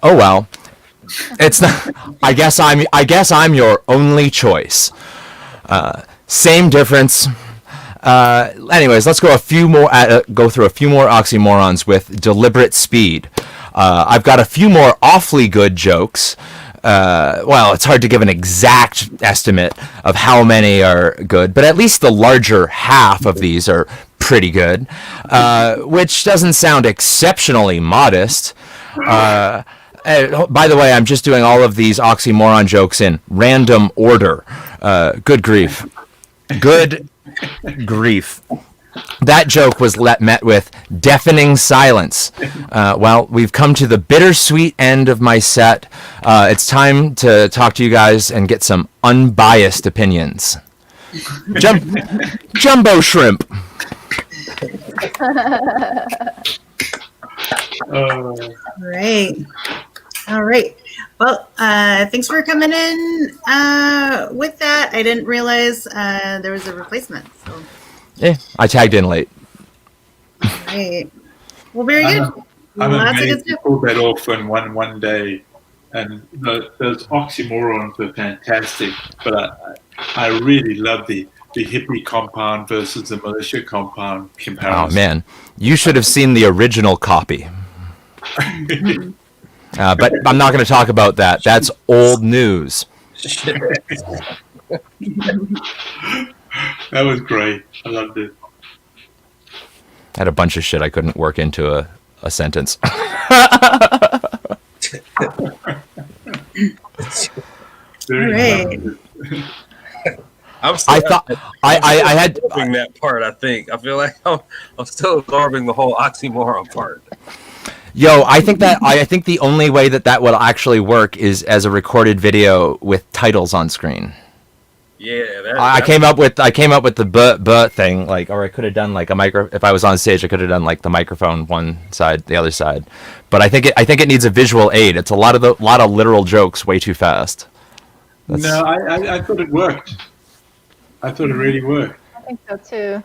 [SPEAKER 3] Oh well, it's not. I guess I'm your only choice. Same difference. Anyways, let's go go through a few more oxymorons with deliberate speed. I've got a few more awfully good jokes. Well, it's hard to give an exact estimate of how many are good, but at least the larger half of these are pretty good, which doesn't sound exceptionally modest. By the way, I'm just doing all of these oxymoron jokes in random order. Good grief. Good grief. That joke was met with deafening silence. Well, we've come to the bittersweet end of my set. It's time to talk to you guys and get some unbiased opinions. Jumbo shrimp.
[SPEAKER 1] All right. Well, thanks for coming in. With that, I didn't realize there was a replacement. So.
[SPEAKER 3] Yeah, I tagged in late.
[SPEAKER 1] Right. Well, very good.
[SPEAKER 2] I'm
[SPEAKER 1] Lots of good
[SPEAKER 2] amazed you
[SPEAKER 1] stuff.
[SPEAKER 2] pulled that off in one day. And those oxymorons were fantastic. But I really love the hippie compound versus the militia compound comparison.
[SPEAKER 3] Oh, man. You should have seen the original copy. But I'm not going to talk about that. That's old news.
[SPEAKER 2] That was great. I loved it.
[SPEAKER 3] I had a bunch of shit I couldn't work into a sentence.
[SPEAKER 2] Very
[SPEAKER 1] Right.
[SPEAKER 4] I'm still
[SPEAKER 3] I thought I had
[SPEAKER 4] absorbing that part. I feel like I'm still absorbing the whole oxymoron part.
[SPEAKER 3] I think the only way that will actually work is as a recorded video with titles on screen.
[SPEAKER 4] Yeah,
[SPEAKER 3] I came up with the but thing, like, or I could have done like a micro. If I was on stage, I could have done like the microphone one side, the other side. But I think it needs a visual aid. It's a lot of literal jokes way too fast.
[SPEAKER 2] No, I thought it worked. I thought it really worked.
[SPEAKER 5] I think so too.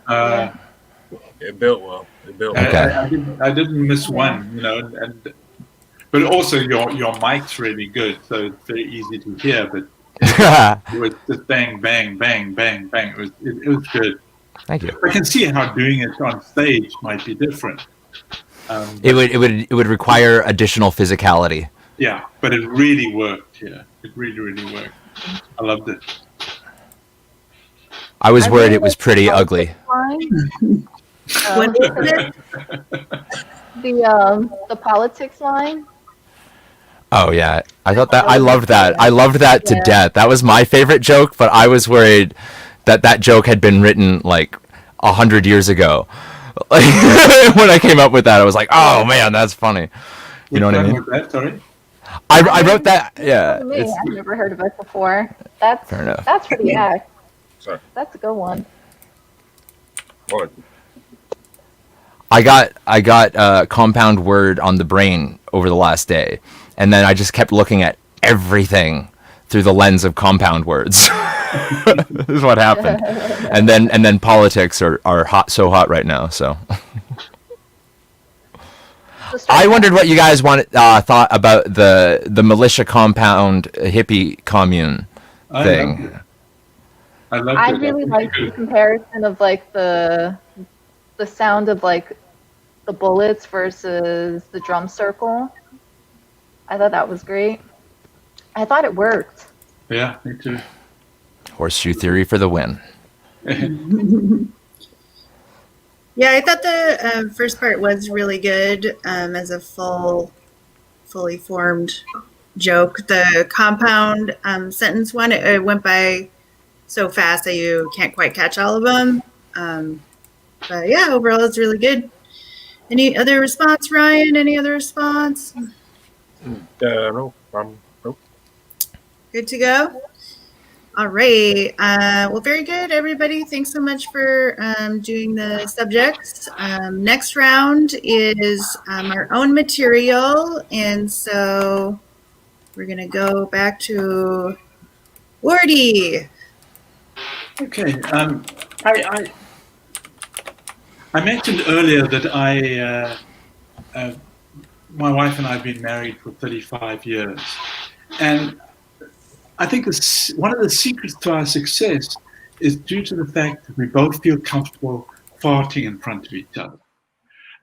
[SPEAKER 4] It built well.
[SPEAKER 3] Okay.
[SPEAKER 2] I didn't miss one, but also your mic's really good, so it's very easy to hear. But it was just bang, bang, bang, bang, bang. It was good.
[SPEAKER 3] Thank you.
[SPEAKER 2] I can see how doing it on stage might be different.
[SPEAKER 3] It would require additional physicality.
[SPEAKER 2] Yeah, but it really worked. Yeah, it really, really worked. I loved it.
[SPEAKER 3] I was worried it was pretty ugly.
[SPEAKER 1] What is it?
[SPEAKER 5] The politics line.
[SPEAKER 3] Oh yeah, I loved that. I loved that to death. That was my favorite joke, but I was worried that joke had been written like 100 years ago. Like, when I came up with that, I was like, "Oh man, that's funny." You know what I mean?
[SPEAKER 2] That, sorry?
[SPEAKER 3] I wrote that. Yeah,
[SPEAKER 5] I've never heard of it before. That's
[SPEAKER 3] fair enough.
[SPEAKER 5] That's pretty act.
[SPEAKER 4] Sorry.
[SPEAKER 5] That's a good one.
[SPEAKER 4] What?
[SPEAKER 3] I got compound word on the brain over the last day, and then I just kept looking at everything through the lens of compound words. This is what happened. And then politics are so hot right now. So I wondered what you guys thought about the militia compound hippie commune thing.
[SPEAKER 5] I really like the comparison of like the sound of like the bullets versus the drum circle. I thought that was great. I thought it worked.
[SPEAKER 2] Yeah, me too.
[SPEAKER 3] Horseshoe theory for the win.
[SPEAKER 1] Yeah, I thought the first part was really good as a fully formed joke. The compound sentence one, it went by so fast that you can't quite catch all of them. But yeah, overall it's really good. Any other response, Ryan? Any other response?
[SPEAKER 4] No.
[SPEAKER 1] Good to go? All right. Well, very good, everybody. Thanks so much for doing the subjects. Next round is our own material. And so we're going to go back to Wardy.
[SPEAKER 2] Okay. I mentioned earlier that my wife and I have been married for 35 years. And I think one of the secrets to our success is due to the fact that we both feel comfortable farting in front of each other.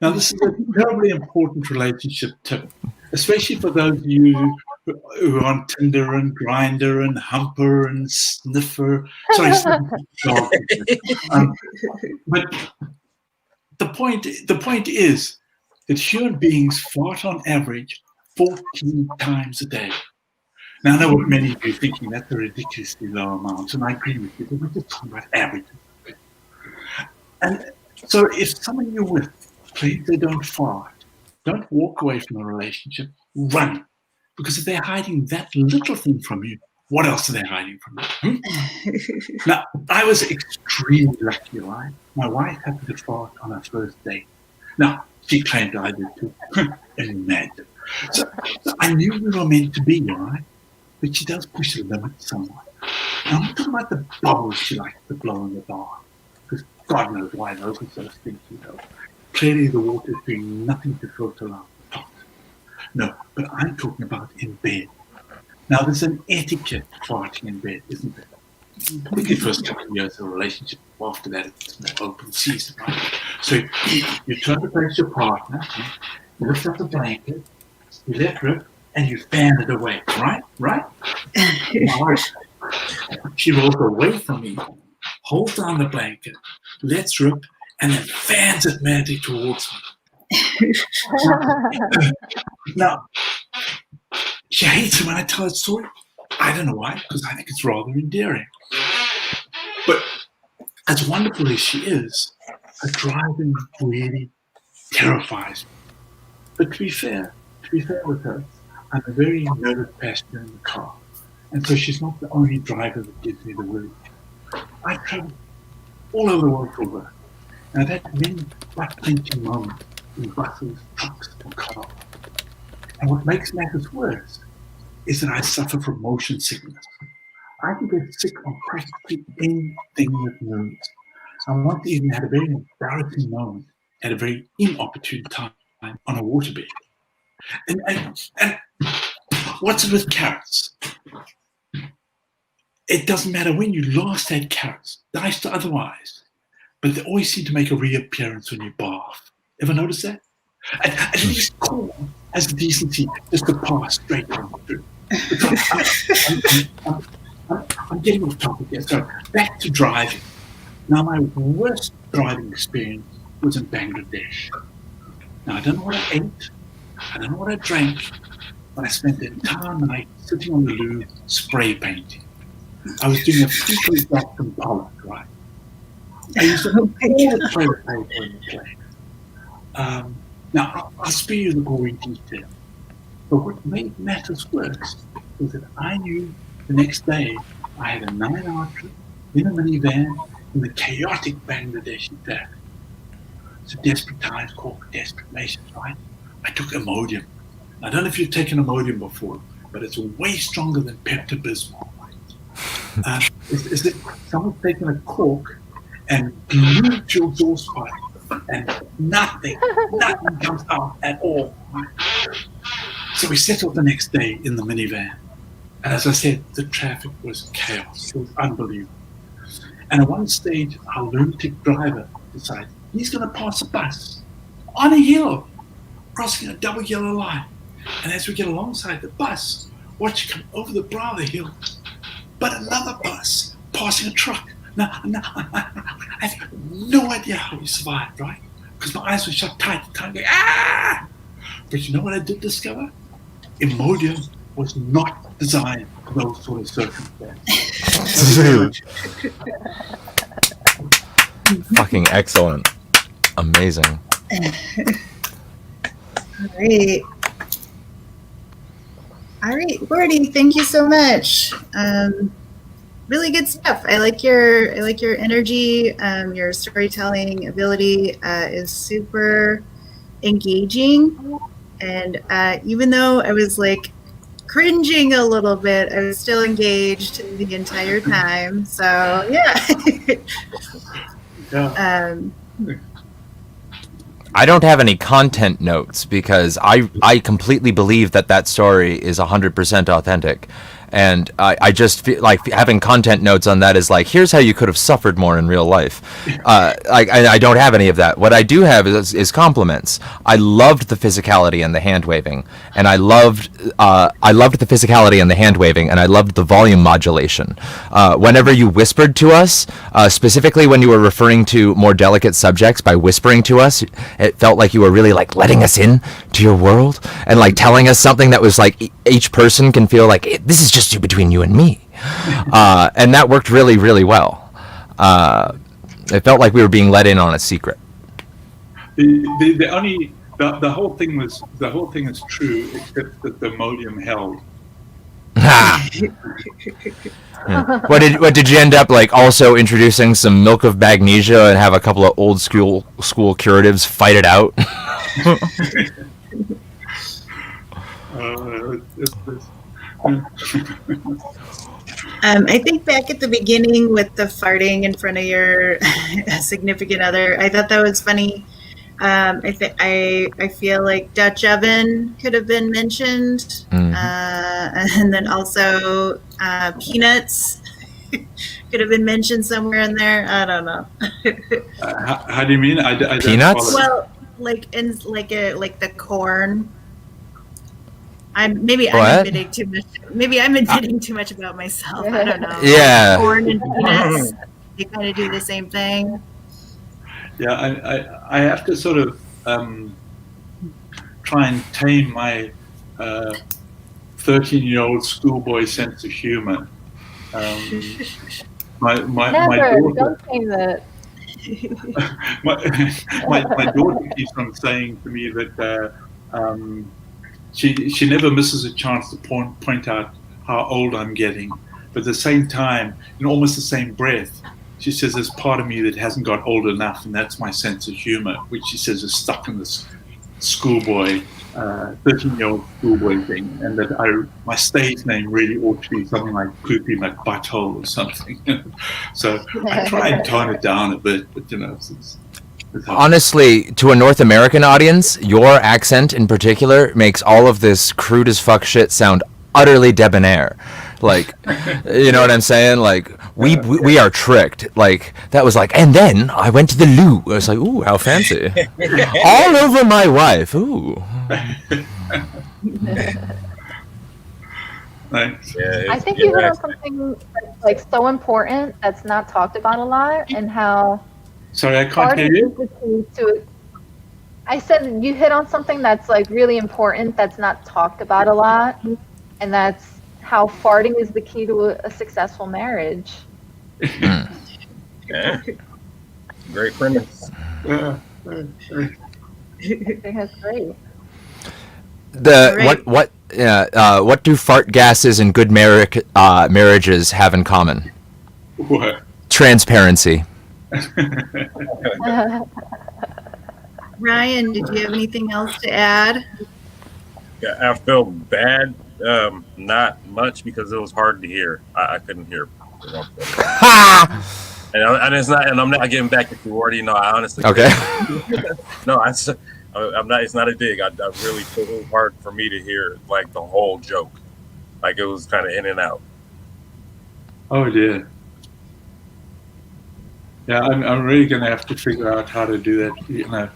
[SPEAKER 2] Now, this is a terribly important relationship tip, especially for those of you who are on Tinder and Grindr and Humper and Sniffer. Sorry, but the point is that human beings fart on average 14 times a day. Now, I know what many of you are thinking, that's a ridiculously low amount, and I agree with you, but we're just talking about averages. And so if someone you're with, please, they don't fart, don't walk away from a relationship, run. Because if they're hiding that little thing from you, what else are they hiding from you? Now, I was extremely lucky, right? My wife happened to fart on her first date. Now, she claimed I did too. Imagine. So I knew we were meant to be, right? But she does push the limit somewhat. And I'm talking about the bubbles she likes to blow in the bar. Because God knows why those are so stinky, though. Clearly the water's doing nothing to filter out the toxins. No, but I'm talking about in bed. Now, there's an etiquette for farting in bed, isn't there? Particularly the first couple of years of a relationship. After that, it's more open season, right? So you turn to face your partner, you lift up the blanket, you let rip, and you fan it away, right? Right? She rolls away from me, holds down the blanket, lets rip, and then fans it madly towards me. Now, she hates it when I tell her story. I don't know why, because I think it's rather endearing. But as wonderful as she is, her driving really terrifies me. But to be fair with her, I'm a very nervous passenger in the car. And so she's not the only driver that gives me the willy. I travel all over the world for work. And I've had many butt-clenching moments in buses, trucks, and cars. And what makes matters worse is that I suffer from motion sickness. I can get sick on practically anything that moves. I once even had a very embarrassing moment at a very inopportune time on a waterbed. And what's it with carrots? It doesn't matter when you last had carrots, diced or otherwise, but they always seem to make a reappearance when you bath. Ever notice that? At least corn has the decency just to pass straight on through. I'm getting off topic here. So back to driving. Now, my worst driving experience was in Bangladesh. Now, I don't know what I ate. I don't know what I drank. But I spent the entire night sitting on the loo spray painting. I was doing a fecal Jackson Pollock, right? I used all the toilet paper in the place. Now, I'll spare you the gory detail. But what made matters worse was that I knew the next day I had a 9-hour trip in a minivan in the chaotic Bangladeshi traffic. So desperate times call for desperate measures, right? I took Imodium. I don't know if you've taken Imodium before, but it's way stronger than Pepto-Bismol. Right? Is that someone's taken a cork and glued to your exhaust pipe, and nothing comes out at all. Right? So we settled the next day in the minivan. And as I said, the traffic was chaos. It was unbelievable. And at one stage, our lunatic driver decided he's going to pass a bus on a hill, crossing a double yellow line. And as we get alongside the bus, watch it come over the brow of the hill, but another bus passing a truck. Now, I have no idea how he survived, right? Because my eyes were shut tight. Going, ah! But you know what I did discover? Imodium was not designed for those sort of circumstances.
[SPEAKER 3] Fucking excellent. Amazing.
[SPEAKER 1] All right, Gordy, thank you so much. really good stuff. I like your energy. Your storytelling ability is super engaging, and even though I was like cringing a little bit, I was still engaged the entire time. So yeah.
[SPEAKER 2] Yeah.
[SPEAKER 3] I don't have any content notes because I completely believe that story is 100% authentic. And I just feel like having content notes on that is like, here's how you could have suffered more in real life. I don't have any of that. What I do have is compliments. I loved the physicality and the hand waving, and I loved the physicality and the hand waving, and I loved the volume modulation. Whenever you whispered to us, specifically when you were referring to more delicate subjects by whispering to us, it felt like you were really like letting us in to your world and like telling us something that was like each person can feel like this is just between you and me, and that worked really, really well. It felt like we were being let in on a secret.
[SPEAKER 2] The whole thing is true, except that the modem held.
[SPEAKER 3] Yeah. What did you end up like also introducing some milk of magnesia and have a couple of old school curatives fight it out?
[SPEAKER 1] I think back at the beginning with the farting in front of your significant other, I thought that was funny. I feel like Dutch oven could have been mentioned, and then also peanuts could have been mentioned somewhere in there. I don't know.
[SPEAKER 2] How do you mean? I
[SPEAKER 3] Peanuts?
[SPEAKER 1] Well, like the corn. I'm admitting too much. Maybe I'm admitting too much about myself. I don't know.
[SPEAKER 3] Yeah.
[SPEAKER 1] Corn and peanuts, they kind of do the same thing.
[SPEAKER 2] Yeah, I have to sort of try and tame my 13-year-old schoolboy sense of humor. My daughter,
[SPEAKER 5] don't tame that.
[SPEAKER 2] my daughter keeps on saying to me that she never misses a chance to point out how old I'm getting, but at the same time, in almost the same breath, she says there's part of me that hasn't got old enough, and that's my sense of humor, which she says is stuck in this schoolboy, 13-year-old schoolboy thing, and that my stage name really ought to be something like Poopy McButthole or something. So I try and tone it down a bit, but it's
[SPEAKER 3] honestly, to a North American audience, your accent in particular makes all of this crude as fuck shit sound utterly debonair. Like, you know what I'm saying? Like, we are tricked. Like, that was like, and then I went to the loo. I was like, ooh, how fancy. All over my wife. Ooh.
[SPEAKER 2] Thanks.
[SPEAKER 4] Yeah,
[SPEAKER 5] I think you hit on something that's like so important that's not talked about a lot, and how
[SPEAKER 2] Sorry, I can't hear you.
[SPEAKER 5] I said you hit on something that's like really important that's not talked about a lot, and that's how farting is the key to a successful marriage.
[SPEAKER 4] Yeah. Great premise.
[SPEAKER 5] I think that's great.
[SPEAKER 3] What do fart gases and good marriages have in common?
[SPEAKER 2] What?
[SPEAKER 3] Transparency.
[SPEAKER 1] Ryan, did you have anything else to add?
[SPEAKER 4] Yeah, I feel bad. Not much because it was hard to hear. I couldn't hear. And it's not. And I'm not getting back at you already. No, I honestly.
[SPEAKER 3] Okay.
[SPEAKER 4] No, I'm not. It's not a dig. I really feel it was hard for me to hear like the whole joke. Like it was kind of in and out.
[SPEAKER 2] Oh dear. Yeah, I'm really gonna have to figure out how to do that.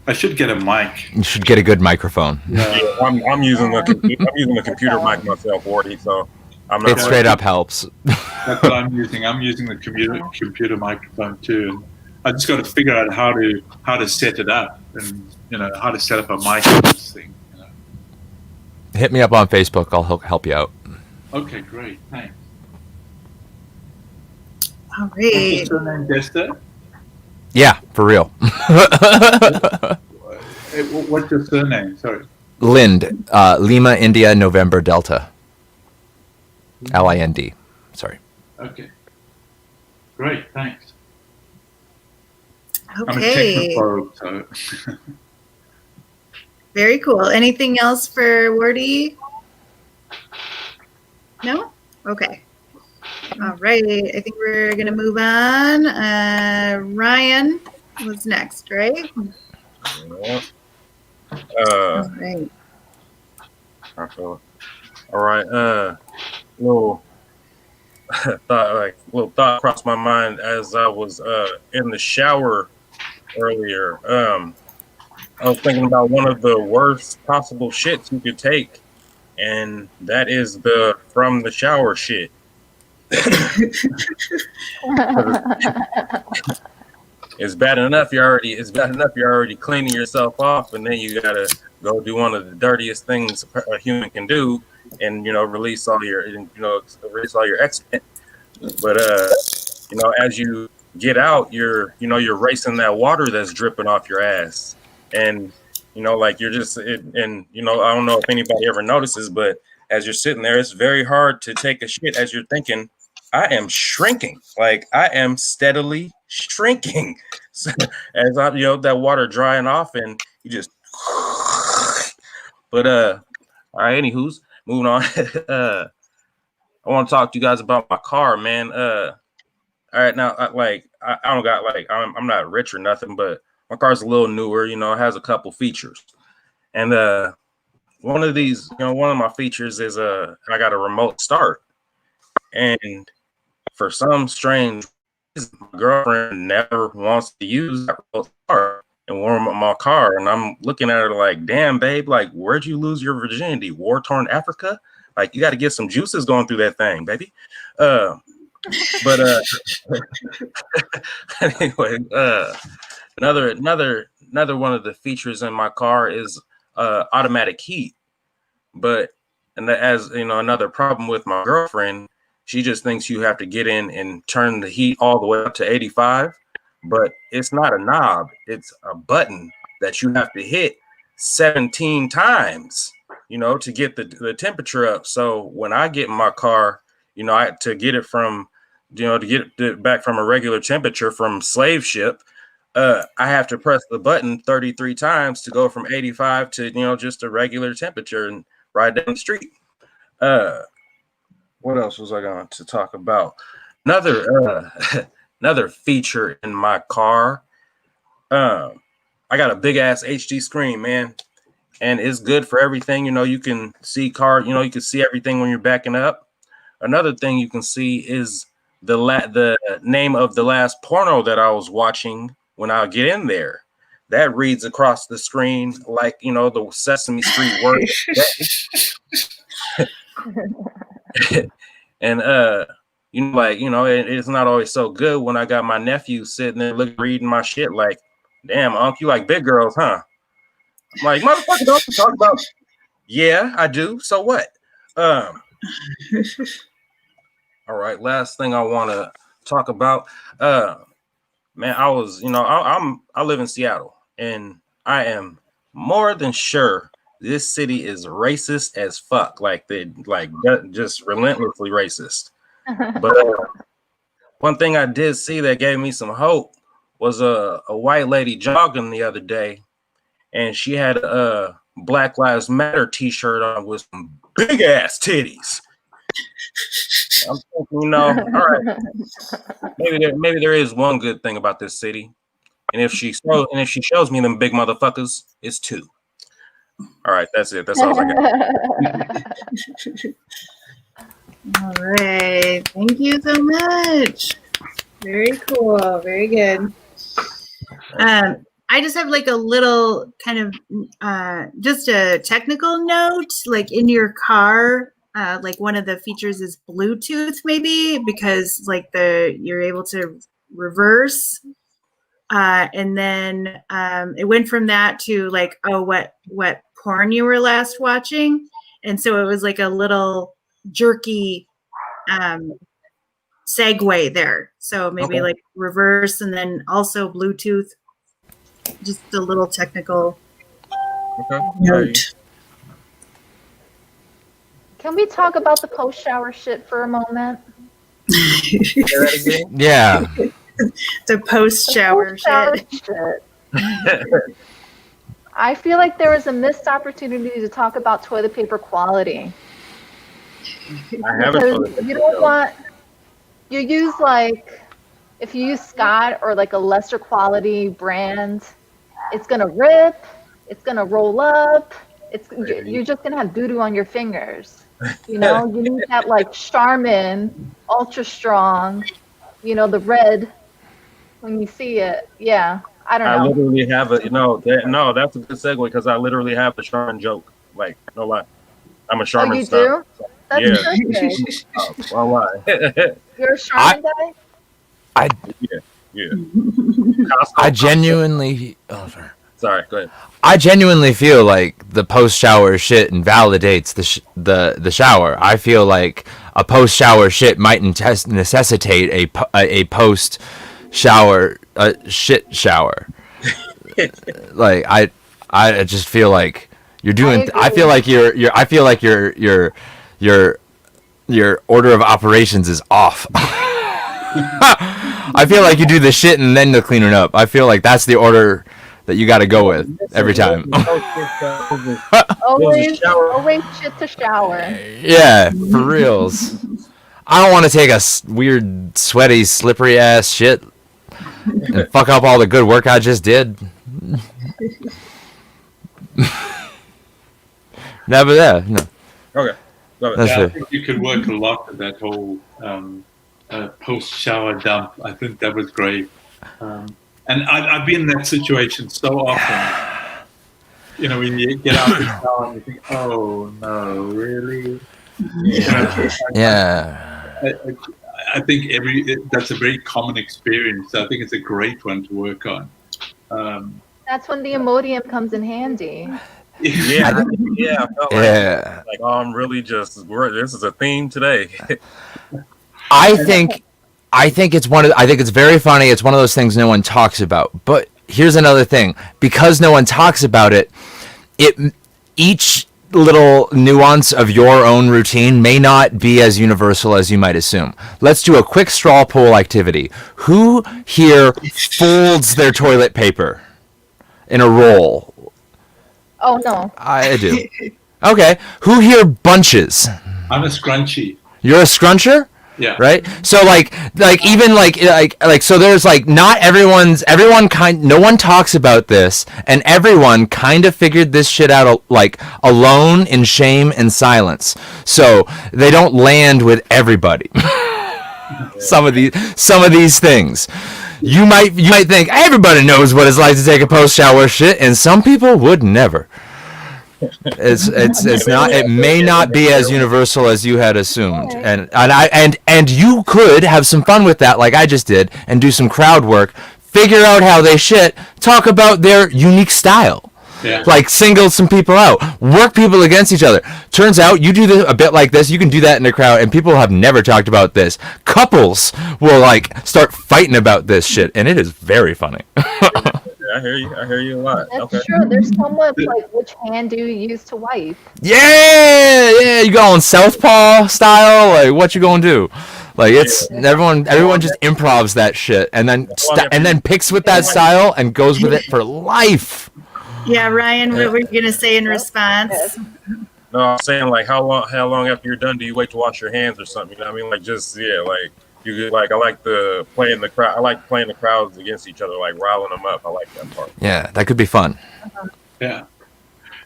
[SPEAKER 2] I should get a mic.
[SPEAKER 3] You should get a good microphone.
[SPEAKER 2] Yeah.
[SPEAKER 4] I'm using a computer mic myself, Wardy. So I'm not.
[SPEAKER 3] It straight up helps.
[SPEAKER 2] That's what I'm using. I'm using the computer microphone too. And I just got to figure out how to set it up, and how to set up a mic for this thing.
[SPEAKER 3] Hit me up on Facebook. I'll help you out.
[SPEAKER 2] Okay, great. Thanks.
[SPEAKER 1] All
[SPEAKER 2] What's
[SPEAKER 1] right.
[SPEAKER 2] your surname, Desta?
[SPEAKER 3] Yeah, for real.
[SPEAKER 2] What's your surname? Sorry.
[SPEAKER 3] Lind. Lima, India, November, Delta. LIND. Sorry.
[SPEAKER 2] Okay. Great. Thanks. I'm a
[SPEAKER 1] Okay.
[SPEAKER 2] technophobe, so.
[SPEAKER 1] Very cool. Anything else for Wardy? No? Okay. All right. I think we're going to move on. Ryan was next, right?
[SPEAKER 4] Yeah.
[SPEAKER 1] All right.
[SPEAKER 4] I feel it. All right. Little thought crossed my mind as I was in the shower earlier. I was thinking about one of the worst possible shits you could take, and that is the from the shower shit. It's bad enough you're already cleaning yourself off, and then you gotta go do one of the dirtiest things a human can do, and release all your excrement. But as you get out, you're racing that water that's dripping off your ass, and like you're just and I don't know if anybody ever notices, but as you're sitting there, it's very hard to take a shit as you're thinking, I am shrinking, like I am steadily shrinking. So, as I that water drying off, and you just but all right, anywho's moving on. I want to talk to you guys about my car, man. All right, now, I don't got I'm not rich or nothing, but my car's a little newer. It has a couple features, and one of these, one of my features is I got a remote start, and for some strange reason, my girlfriend never wants to use that remote start and warm up my car, and I'm looking at her like, damn, babe, like where'd you lose your virginity? War torn Africa? Like you got to get some juices going through that thing, baby. But anyway, another one of the features in my car is automatic heat. But as another problem with my girlfriend, she just thinks you have to get in and turn the heat all the way up to 85. But it's not a knob; it's a button that you have to hit 17 times, to get the temperature up. So when I get in my car, to get it from to get it back from a regular temperature from slave ship, I have to press the button 33 times to go from 85 to just a regular temperature and ride down the street. What else was I going to talk about? Another another feature in my car. I got a big ass HD screen, man, and it's good for everything. You can see you can see everything when you're backing up. Another thing you can see is the name of the last porno that I was watching when I get in there. That reads across the screen like the Sesame Street word. And it's not always so good when I got my nephew sitting there reading my shit like, damn, Unc, you like big girls, huh? I'm like, motherfucker, don't you talk about. Yeah, I do. So what? All right, last thing I want to talk about. Man, I was, I live in Seattle, and I am more than sure this city is racist as fuck. Like just relentlessly racist. But one thing I did see that gave me some hope was a white lady jogging the other day, and she had a Black Lives Matter T-shirt on with some big ass titties. I'm thinking, all right, maybe there is one good thing about this city, and if she shows me them big motherfuckers, it's two. All right, that's it. That's all I got.
[SPEAKER 1] All right. Thank you so much. Very cool. Very good. I just have like a little kind of just a technical note, like in your car, like one of the features is Bluetooth maybe because like you're able to reverse. And then it went from that to like, oh, what porn you were last watching. And so it was like a little jerky segue there. So maybe
[SPEAKER 4] Okay.
[SPEAKER 1] like reverse and then also Bluetooth. Just a little technical note.
[SPEAKER 5] Can we talk about the post shower shit for a moment?
[SPEAKER 6] Say that again?
[SPEAKER 3] Yeah.
[SPEAKER 1] The post-shower shit.
[SPEAKER 5] shit. I feel like there was a missed opportunity to talk about toilet paper quality.
[SPEAKER 6] I haven't
[SPEAKER 5] Because
[SPEAKER 6] told
[SPEAKER 5] you don't want, you use like, if you use Scott or like a lesser quality brand, it's gonna rip, it's gonna roll up, you're just gonna have doo-doo on your fingers. You know, you need that like Charmin, ultra strong, you know, the red when you see it. Yeah, I don't
[SPEAKER 6] I
[SPEAKER 5] know.
[SPEAKER 6] literally have a no. That's a good segue because I literally have a Charmin joke. Like no lie, I'm a
[SPEAKER 5] Oh,
[SPEAKER 6] Charmin
[SPEAKER 5] you
[SPEAKER 6] snob.
[SPEAKER 5] do? That's
[SPEAKER 6] Yeah.
[SPEAKER 5] perfect.
[SPEAKER 6] No lie.
[SPEAKER 5] You're a Charmin guy?
[SPEAKER 6] Yeah.
[SPEAKER 3] I genuinely. Oh, sorry.
[SPEAKER 6] Sorry. Go ahead.
[SPEAKER 3] I genuinely feel like the post-shower shit invalidates the shower. I feel like a post-shower shit might necessitate a post-shower shit shower. Like I just feel like you're doing. I feel like I feel like your order of operations is off. I feel like you do the shit and then the cleaning up. I feel like that's the order that you got to go with every time.
[SPEAKER 5] Always shit to shower.
[SPEAKER 3] Yeah, for reals. I don't want to take a weird, sweaty, slippery ass shit and fuck up all the good work I just did. Never there. No.
[SPEAKER 6] Okay. Love it.
[SPEAKER 3] That's
[SPEAKER 2] Yeah, I
[SPEAKER 3] it.
[SPEAKER 2] think you could work a lot with that whole post-shower dump. I think that was great. And I've been in that situation so often. You know, when you get out of the shower and you think, oh, no, really?
[SPEAKER 3] Yeah.
[SPEAKER 2] I think that's a very common experience. I think it's a great one to work on.
[SPEAKER 5] That's when the Imodium comes in handy.
[SPEAKER 6] Yeah. I felt
[SPEAKER 3] Yeah.
[SPEAKER 6] like I'm really just. This is a theme today.
[SPEAKER 3] I think it's I think it's very funny. It's one of those things no one talks about. But here's another thing. Because no one talks about it, each little nuance of your own routine may not be as universal as you might assume. Let's do a quick straw poll activity. Who here folds their toilet paper in a roll?
[SPEAKER 5] Oh no.
[SPEAKER 3] I do. Okay. Who here bunches?
[SPEAKER 2] I'm a scrunchie.
[SPEAKER 3] You're a scruncher?
[SPEAKER 2] Yeah.
[SPEAKER 3] Right. So even so there's like not no one talks about this, and everyone kind of figured this shit out like alone in shame and silence. So they don't land with everybody. Some of these things. You might think everybody knows what it's like to take a post shower shit, and some people would never. It's not. It may not be as universal as you had assumed, and you could have some fun with that, like I just did, and do some crowd work, figure out how they shit, talk about their unique style, like single some people out, work people against each other. Turns out you do a bit like this, you can do that in a crowd, and people have never talked about this. Couples will like start fighting about this shit, and it is very funny.
[SPEAKER 6] I hear you a lot.
[SPEAKER 5] That's true. There's so much like which hand do you use to wipe?
[SPEAKER 3] Yeah, you going southpaw style? Like, what you gonna do? Like, it's everyone just improvs that shit and then picks with that style and goes with it for life.
[SPEAKER 1] Yeah, Ryan, what were you gonna say in response?
[SPEAKER 6] No, I'm saying like how long after you're done do you wait to wash your hands or something? You know what I mean? Like just like you get, like I like playing the crowd. I like playing the crowds against each other, like riling them up. I like that part.
[SPEAKER 3] Yeah, that could be fun.
[SPEAKER 2] Yeah.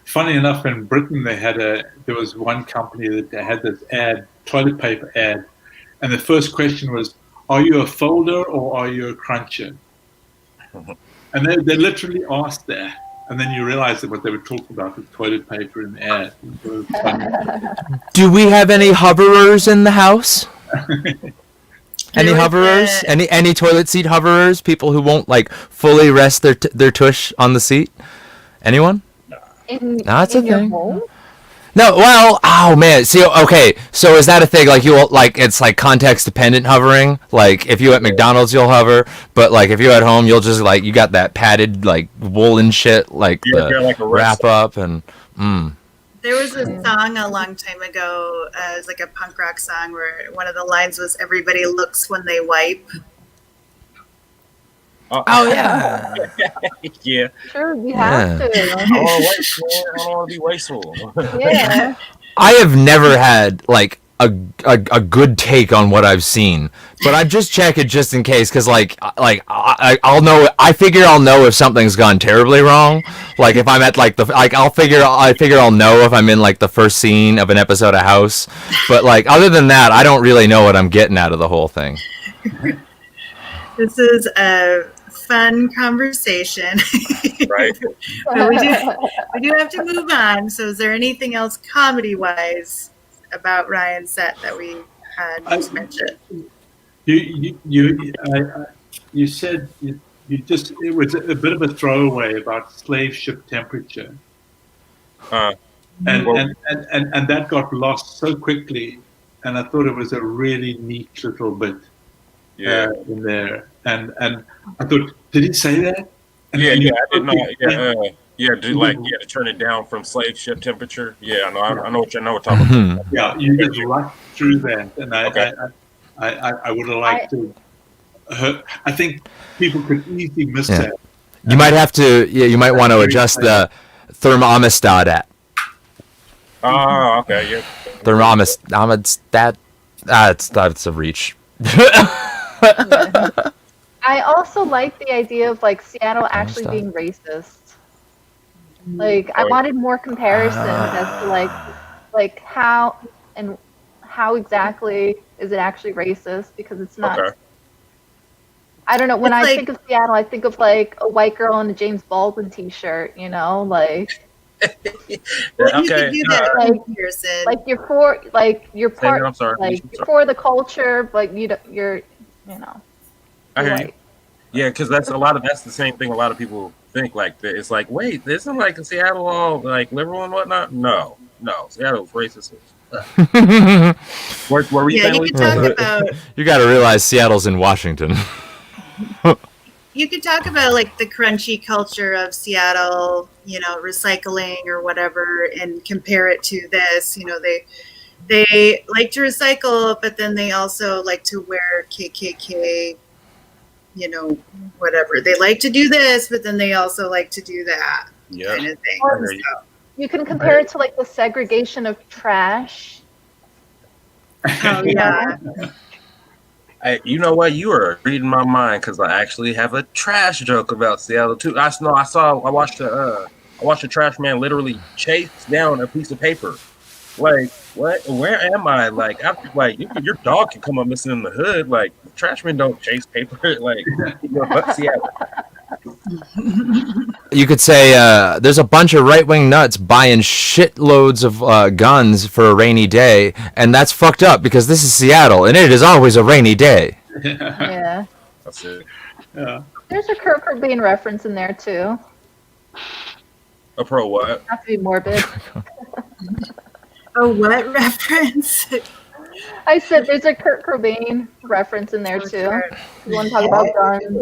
[SPEAKER 2] Funny enough, in Britain there was one company that had this toilet paper ad, and the first question was, "Are you a folder or are you a cruncher?" And they literally asked that, and then you realize that what they were talking about was toilet paper in the ad. It was funny.
[SPEAKER 3] Do we have any hoverers in the house? Any hoverers? Any toilet seat hoverers? People who won't like fully rest their tush on the seat? Anyone? No, that's a thing. No, well, oh man. See, okay. So is that a thing? Like it's like context dependent hovering. Like if you at McDonald's you'll hover, but like if you at home you'll just like you got that padded like woolen shit like the
[SPEAKER 6] like a
[SPEAKER 3] wrap up and.
[SPEAKER 1] There was a song a long time ago. It was like a punk rock song where one of the lines was "Everybody looks when they wipe."
[SPEAKER 3] Oh yeah.
[SPEAKER 6] Yeah.
[SPEAKER 5] Sure, you have
[SPEAKER 6] I
[SPEAKER 5] to.
[SPEAKER 6] don't want to waste, man. I don't want to be wasteful.
[SPEAKER 5] Yeah.
[SPEAKER 3] I have never had like a good take on what I've seen, but I just check it just in case because I'll know. I figure I'll know if something's gone terribly wrong. Like if I'm at like I figure I'll know if I'm in like the first scene of an episode of House. But like other than that, I don't really know what I'm getting out of the whole thing.
[SPEAKER 1] This is a fun conversation.
[SPEAKER 6] Right.
[SPEAKER 1] But we do have to move on. So, is there anything else comedy-wise about Ryan's set that we had to mention?
[SPEAKER 2] You said you just it was a bit of a throwaway about slave ship temperature,
[SPEAKER 6] Uh,
[SPEAKER 2] and
[SPEAKER 6] Well-
[SPEAKER 2] and that got lost so quickly, and I thought it was a really neat little bit
[SPEAKER 6] yeah.
[SPEAKER 2] in there, and I thought, did he say that? And
[SPEAKER 6] Yeah,
[SPEAKER 2] then
[SPEAKER 6] yeah,
[SPEAKER 2] you-
[SPEAKER 6] I didn't know. Yeah, to turn it down from slave ship temperature. Yeah, I know what you're talking about.
[SPEAKER 2] Yeah, you just rushed through that, and
[SPEAKER 6] Okay.
[SPEAKER 2] I would have liked to. I think people could easily miss
[SPEAKER 3] Yeah.
[SPEAKER 2] that.
[SPEAKER 3] You might have to. Yeah, you might want to adjust the thermostat.
[SPEAKER 6] Oh, okay, yeah.
[SPEAKER 3] Thermostat. That's a reach.
[SPEAKER 5] I also like the idea of like Seattle actually
[SPEAKER 3] stuff.
[SPEAKER 5] being racist. Like I wanted more comparisons as to like how exactly is it actually racist, because it's not.
[SPEAKER 6] Okay.
[SPEAKER 5] I don't know. When
[SPEAKER 1] It's
[SPEAKER 5] I
[SPEAKER 1] like-
[SPEAKER 5] think of Seattle, I think of like a white girl in a James Baldwin T-shirt. You know, like
[SPEAKER 1] Well, you
[SPEAKER 6] Okay.
[SPEAKER 1] could do that
[SPEAKER 5] Like-
[SPEAKER 1] comparison.
[SPEAKER 5] you're for like you're
[SPEAKER 6] Say
[SPEAKER 5] part
[SPEAKER 6] it, I'm sorry.
[SPEAKER 5] like
[SPEAKER 6] I'm
[SPEAKER 5] you're
[SPEAKER 6] sorry.
[SPEAKER 5] for the culture, but you're you know.
[SPEAKER 6] I hear you.
[SPEAKER 5] white.
[SPEAKER 6] Yeah, because that's the same thing a lot of people think. Like it's like, wait, isn't like Seattle all like liberal and whatnot? No, Seattle's racist. Were we
[SPEAKER 1] Yeah,
[SPEAKER 6] saying
[SPEAKER 1] you
[SPEAKER 6] we-
[SPEAKER 1] could talk about
[SPEAKER 3] You got to realize Seattle's in Washington.
[SPEAKER 1] you could talk about like the crunchy culture of Seattle, you know, recycling or whatever, and compare it to this. You know, they like to recycle, but then they also like to wear KKK, you know, whatever. They like to do this, but then they also like to do that
[SPEAKER 6] Yeah.
[SPEAKER 1] kind of thing.
[SPEAKER 5] Or-
[SPEAKER 6] hear you.
[SPEAKER 1] So,
[SPEAKER 5] You can compare it to like the segregation of trash.
[SPEAKER 1] oh yeah.
[SPEAKER 6] Hey, you know what? You are reading my mind because I actually have a trash joke about Seattle too. I watched a trash man literally chase down a piece of paper. Like, what? Where am I? Like, your dog can come up missing in the hood. Like, trash men don't chase paper. Like, but Seattle.
[SPEAKER 3] You could say there's a bunch of right-wing nuts buying shitloads of guns for a rainy day, and that's fucked up because this is Seattle, and it is always a rainy day.
[SPEAKER 5] Yeah.
[SPEAKER 6] That's it.
[SPEAKER 2] Yeah.
[SPEAKER 5] There's a Kurt Cobain reference in there too.
[SPEAKER 6] A pro what?
[SPEAKER 5] Not to be morbid.
[SPEAKER 1] Oh, what reference?
[SPEAKER 5] I said there's a Kurt Cobain reference in there too. You want to talk about guns?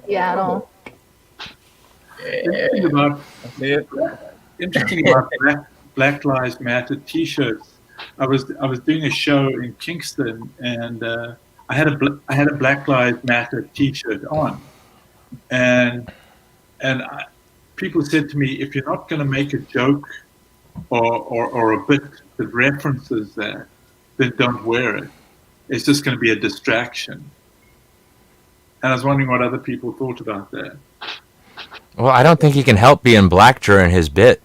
[SPEAKER 5] Seattle.
[SPEAKER 2] Interesting about
[SPEAKER 6] That's it.
[SPEAKER 2] Black Lives Matter T-shirts. I was doing a show in Kingston, and I had a Black Lives Matter T-shirt on, and people said to me, if you're not going to make a joke or a bit that references that, then don't wear it. It's just going to be a distraction. And I was wondering what other people thought about that.
[SPEAKER 3] Well, I don't think he can help being black during his bit,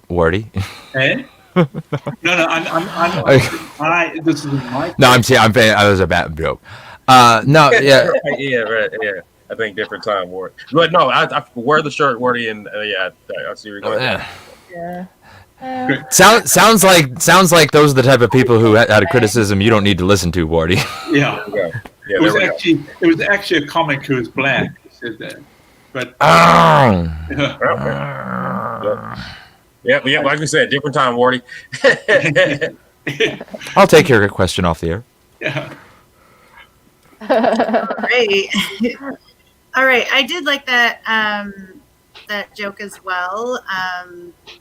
[SPEAKER 3] Wardy.
[SPEAKER 2] Eh? No, this is my.
[SPEAKER 3] No, I'm saying I was a bad joke. No, yeah.
[SPEAKER 6] Yeah, right. Yeah. I think different time, Ward. But no, I wear the shirt, Wardy, and yeah, I see where you're going.
[SPEAKER 3] Yeah.
[SPEAKER 5] Yeah.
[SPEAKER 3] Sounds like those are the type of people who had a criticism you don't need to listen to, Wardy.
[SPEAKER 2] Yeah.
[SPEAKER 6] Yeah,
[SPEAKER 2] It
[SPEAKER 6] there we go.
[SPEAKER 2] was actually a comic who was black who said that. But
[SPEAKER 6] Yeah, like we said, different time, Wardy.
[SPEAKER 3] I'll take your question off the air.
[SPEAKER 2] yeah.
[SPEAKER 1] Great. All right. I did like that that joke as well.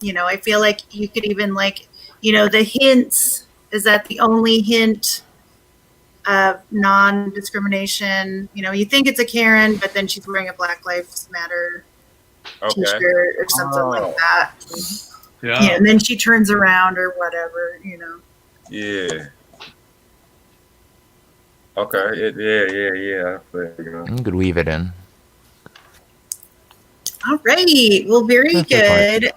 [SPEAKER 1] You know, I feel like you could even like the hints, is that the only hint of non-discrimination? You think it's a Karen, but then she's wearing a Black Lives Matter t-shirt or something like that.
[SPEAKER 2] Yeah.
[SPEAKER 1] And then she turns around or whatever,
[SPEAKER 6] Yeah. Okay. Yeah. There you go.
[SPEAKER 3] You could weave it in.
[SPEAKER 1] All right. Well, very
[SPEAKER 3] That's
[SPEAKER 1] good.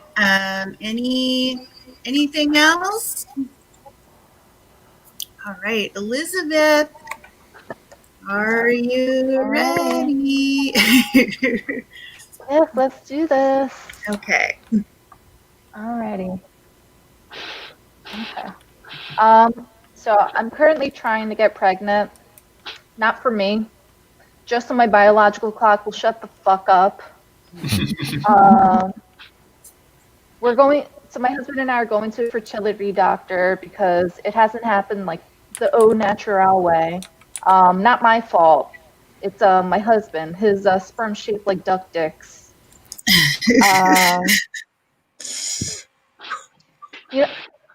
[SPEAKER 1] Anything else? All right, Elizabeth, are you ready?
[SPEAKER 5] Yes, let's do this.
[SPEAKER 1] Okay.
[SPEAKER 5] Alrighty. Okay. So I'm currently trying to get pregnant. Not for me. Just so my biological clock will shut the fuck up. So my husband and I are going to a fertility doctor because it hasn't happened like the au natural way. Not my fault. It's my husband. His sperm shaped like duck dicks.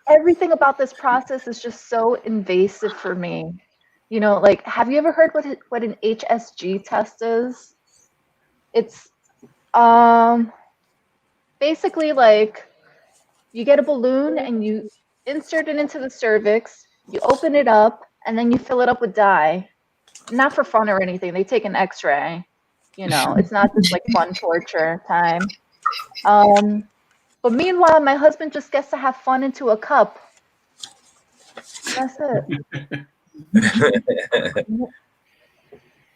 [SPEAKER 5] Everything about this process is just so invasive for me. Like, have you ever heard what an HSG test is? It's basically like you get a balloon and you insert it into the cervix, you open it up, and then you fill it up with dye. Not for fun or anything. They take an x-ray. It's not just like fun torture time. But meanwhile, my husband just gets to have fun into a cup. That's it.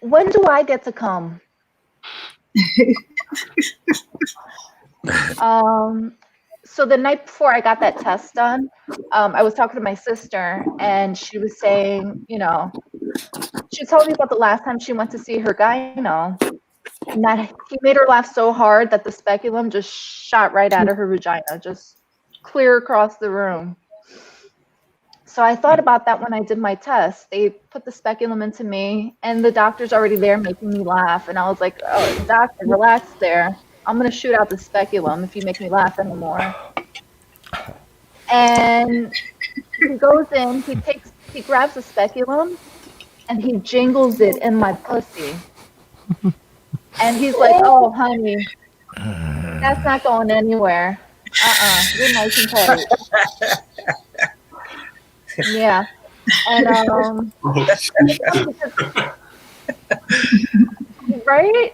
[SPEAKER 5] When do I get to come? So the night before I got that test done, I was talking to my sister, and she was saying, she told me about the last time she went to see her gyno, and that he made her laugh so hard that the speculum just shot right out of her vagina, just clear across the room. So I thought about that when I did my test. They put the speculum into me, and the doctor's already there making me laugh. And I was like, oh, doctor, relax there. I'm going to shoot out the speculum if you make me laugh anymore. And he goes in, he grabs the speculum, and he jingles it in my pussy. And he's like, oh, honey, that's not going anywhere. You're nice and tight. Yeah. And, right?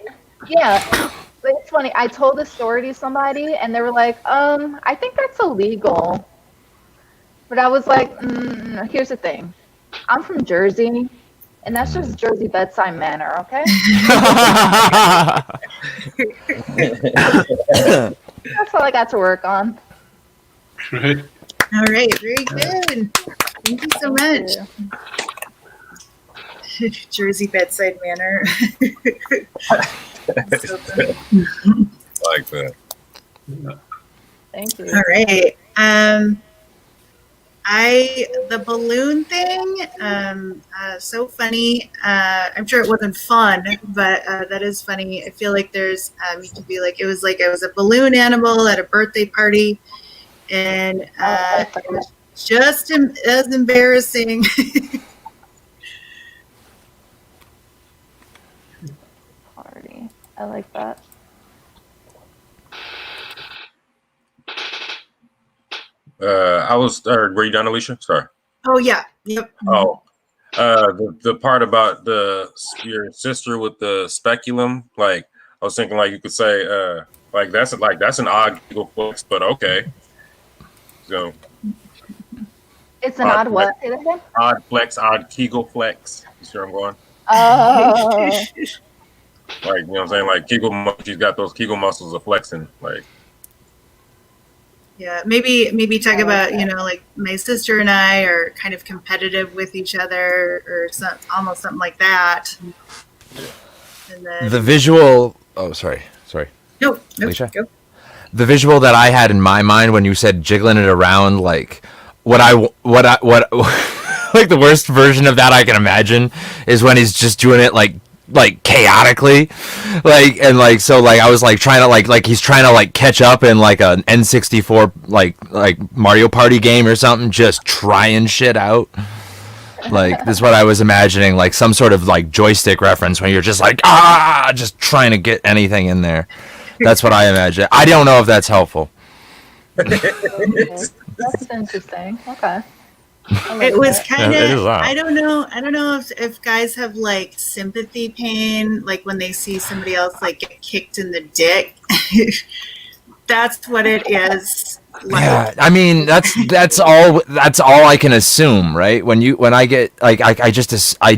[SPEAKER 5] Yeah. But it's funny. I told this story to somebody, and they were like, I think that's illegal. But I was like, here's the thing. I'm from Jersey, and that's just Jersey bedside manner, okay? That's all I got to work on.
[SPEAKER 2] Right.
[SPEAKER 1] All right, very good. Thank you so much. Jersey bedside manner. So funny.
[SPEAKER 6] Like that.
[SPEAKER 5] Thank you.
[SPEAKER 1] All right. The balloon thing, so funny. I'm sure it wasn't fun, but that is funny. I feel like there's, you could be like, it was a balloon animal at a birthday party, and it was just as embarrassing.
[SPEAKER 5] Party. I like that.
[SPEAKER 6] Were you done, Alicia? Sorry.
[SPEAKER 1] Oh yeah. Yep.
[SPEAKER 6] Oh, the part about your sister with the speculum, like I was thinking, like you could say, that's an odd Kegel flex, but okay. So
[SPEAKER 5] It's an odd what? Say that again?
[SPEAKER 6] Odd flex, odd Kegel flex. You see where I'm going?
[SPEAKER 5] Oh.
[SPEAKER 6] Like, you know what I'm saying? Like Kegel, she's got those Kegel muscles of flexing. Like,
[SPEAKER 1] Yeah, maybe talk about, like my sister and I are kind of competitive with each other, or almost something like that. And then,
[SPEAKER 3] The visual. Oh, sorry.
[SPEAKER 1] no,
[SPEAKER 3] Alisha?
[SPEAKER 1] go.
[SPEAKER 3] The visual that I had in my mind when you said jiggling it around, like what like the worst version of that I can imagine is when he's just doing it like like chaotically, so I was like trying to like he's trying to like catch up in like an N64 like Mario Party game or something, just trying shit out. Like this is what I was imagining, like some sort of like joystick reference when you're just like just trying to get anything in there. That's what I imagine. I don't know if that's helpful.
[SPEAKER 5] That's interesting. Okay.
[SPEAKER 1] It was kind
[SPEAKER 3] Yeah, it is
[SPEAKER 1] of,
[SPEAKER 3] loud.
[SPEAKER 1] I don't know if guys have like sympathy pain, like when they see somebody else like get kicked in the dick. That's what it is. Like,
[SPEAKER 3] Yeah, I mean that's all I can assume, right? When I get like I just I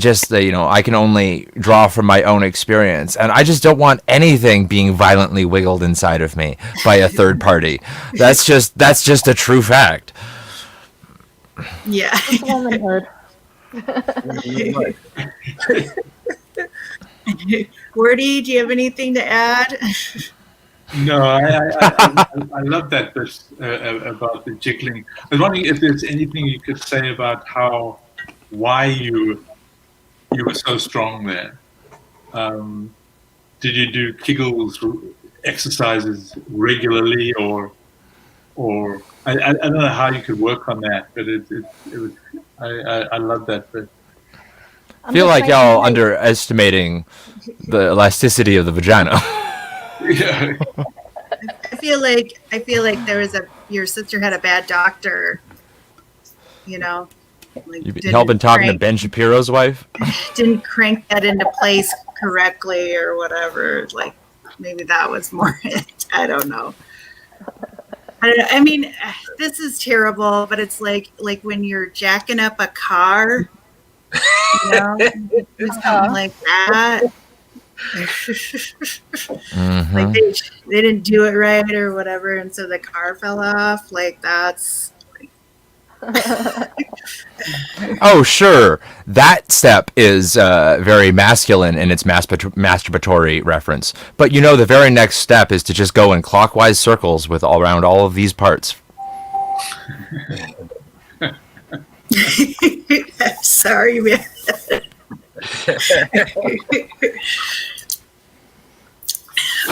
[SPEAKER 3] can only draw from my own experience, and I just don't want anything being violently wiggled inside of me by a third party. That's just a true fact.
[SPEAKER 1] yeah.
[SPEAKER 5] It's womanhood.
[SPEAKER 1] Wordy, do you have anything to add?
[SPEAKER 2] No, I love that bit about the jiggling. I was wondering if there's anything you could say about why you were so strong there. Did you do Kegels exercises regularly, or I don't know how you could work on that, but it was I love that bit.
[SPEAKER 3] I feel like y'all underestimating the elasticity of the vagina.
[SPEAKER 2] Yeah.
[SPEAKER 1] I feel like there was your sister had a bad doctor, you know. Like
[SPEAKER 3] Y'all been talking to Ben Shapiro's wife?
[SPEAKER 1] Didn't crank that into place correctly or whatever. Like maybe that was more it. I don't know. I mean, this is terrible, but it's like when you're jacking up a car, you know, do something like that.
[SPEAKER 3] Mm-hmm.
[SPEAKER 1] Like they didn't do it right or whatever, and so the car fell off. Like that's.
[SPEAKER 3] Oh, sure. That step is very masculine in its masturbatory reference. But the very next step is to just go in clockwise circles with around all of these parts.
[SPEAKER 1] Sorry, man.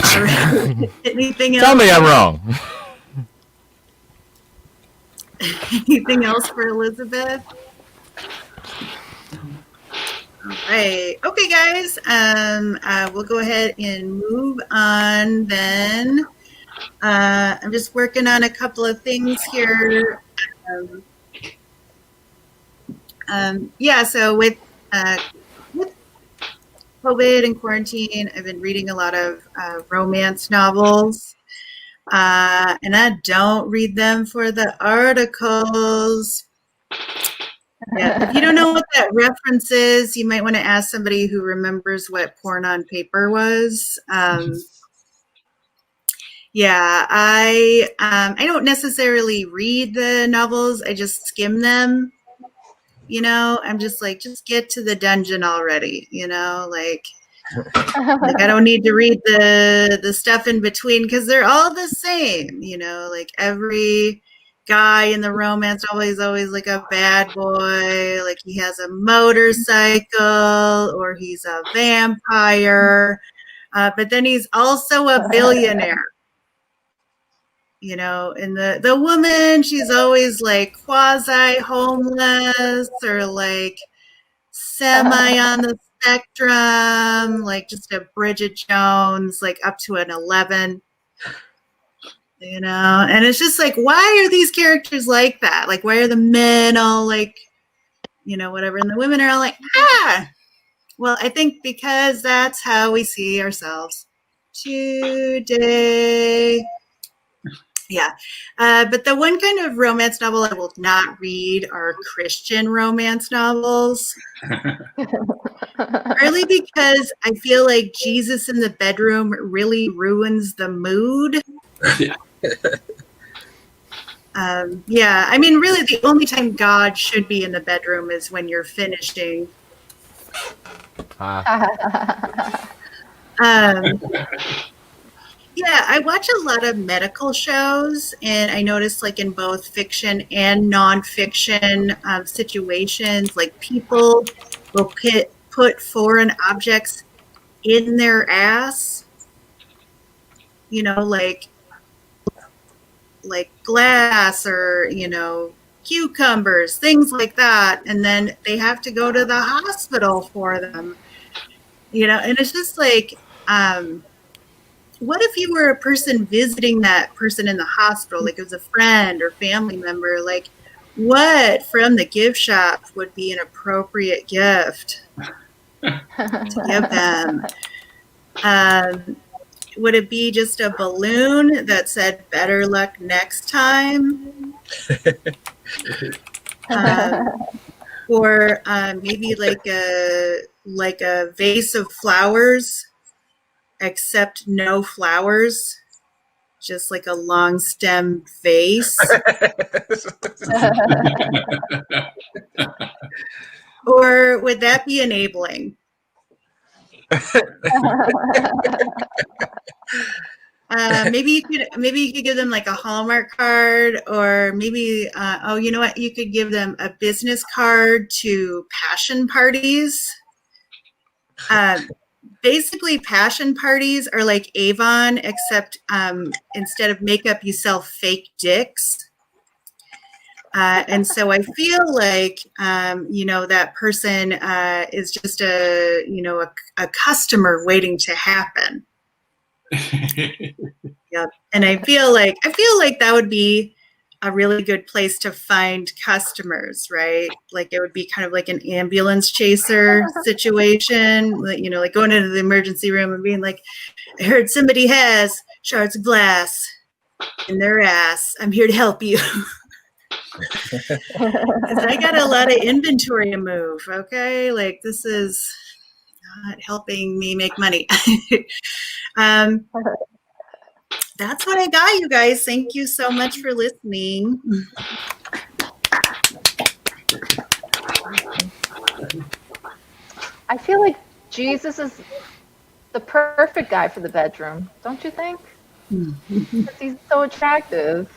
[SPEAKER 1] All right. Anything else?
[SPEAKER 3] Tell me I'm wrong.
[SPEAKER 1] Anything else for Elizabeth? All right. Okay, guys. We'll go ahead and move on then. I'm just working on a couple of things here. So with COVID and quarantine, I've been reading a lot of romance novels. And I don't read them for the articles. Yeah. If you don't know what that reference is, you might want to ask somebody who remembers what porn on paper was. Yeah, I don't necessarily read the novels. I just skim them. I'm just like, just get to the dungeon already. Like I don't need to read the stuff in between because they're all the same. Like every guy in the romance always like a bad boy. Like he has a motorcycle or he's a vampire, but then he's also a billionaire. And the woman, she's always like quasi homeless or like semi on the spectrum, like just a Bridget Jones, like up to an 11, and it's just like, why are these characters like that? Like, why are the men all like, whatever, and the women are all like, well, I think because that's how we see ourselves today. Yeah. But the one kind of romance novel I will not read are Christian romance novels. Partly because I feel like Jesus in the bedroom really ruins the mood.
[SPEAKER 2] Yeah.
[SPEAKER 1] I mean, really the only time God should be in the bedroom is when you're finishing. Yeah, I watch a lot of medical shows, and I notice, like, in both fiction and nonfiction situations, like, people will put foreign objects in their ass, you know, like glass or, you know, cucumbers, things like that. And then they have to go to the hospital for them, you know, and it's just like, what if you were a person visiting that person in the hospital, like it was a friend or family member, like what from the gift shop would be an appropriate gift to give them? Would it be just a balloon that said better luck next time? Or maybe like a vase of flowers, except no flowers, just like a long stem vase. Or would that be enabling? Maybe you could give them like a Hallmark card, or maybe oh, you know what? You could give them a business card to passion parties. Basically, passion parties are like Avon, except instead of makeup, you sell fake dicks. And so I feel like, you know, that person is just a customer waiting to happen. Yep. And I feel like that would be a really good place to find customers, right? Like it would be kind of like an ambulance chaser situation, you know, like going into the emergency room and being like, I heard somebody has shards of glass in their ass. I'm here to help you. 'Cause I got a lot of inventory to move. Okay. Like this is not helping me make money. That's what I got, you guys. Thank you so much for listening.
[SPEAKER 5] I feel like Jesus is the perfect guy for the bedroom, don't you think? Because he's so attractive.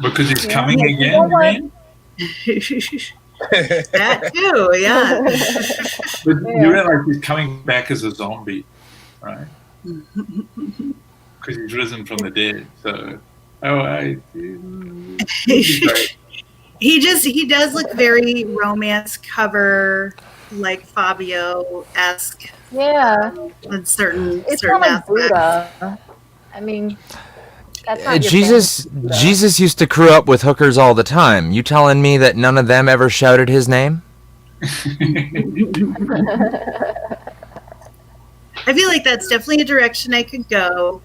[SPEAKER 2] Because he's coming
[SPEAKER 5] Yeah,
[SPEAKER 2] again,
[SPEAKER 5] you know what?
[SPEAKER 2] man?
[SPEAKER 1] That too, yeah.
[SPEAKER 2] But you realize he's coming back as a zombie, right? Because he's risen from the dead. So,
[SPEAKER 1] He does look very romance cover, like Fabio-esque.
[SPEAKER 5] Yeah.
[SPEAKER 1] In certain
[SPEAKER 5] It's
[SPEAKER 1] certain
[SPEAKER 5] not like
[SPEAKER 1] aspects.
[SPEAKER 5] Buddha. I mean, that's not your
[SPEAKER 3] Jesus
[SPEAKER 5] fantasy Buddha.
[SPEAKER 3] Jesus used to crew up with hookers all the time. You telling me that none of them ever shouted his name?
[SPEAKER 1] I feel like that's definitely a direction I could go.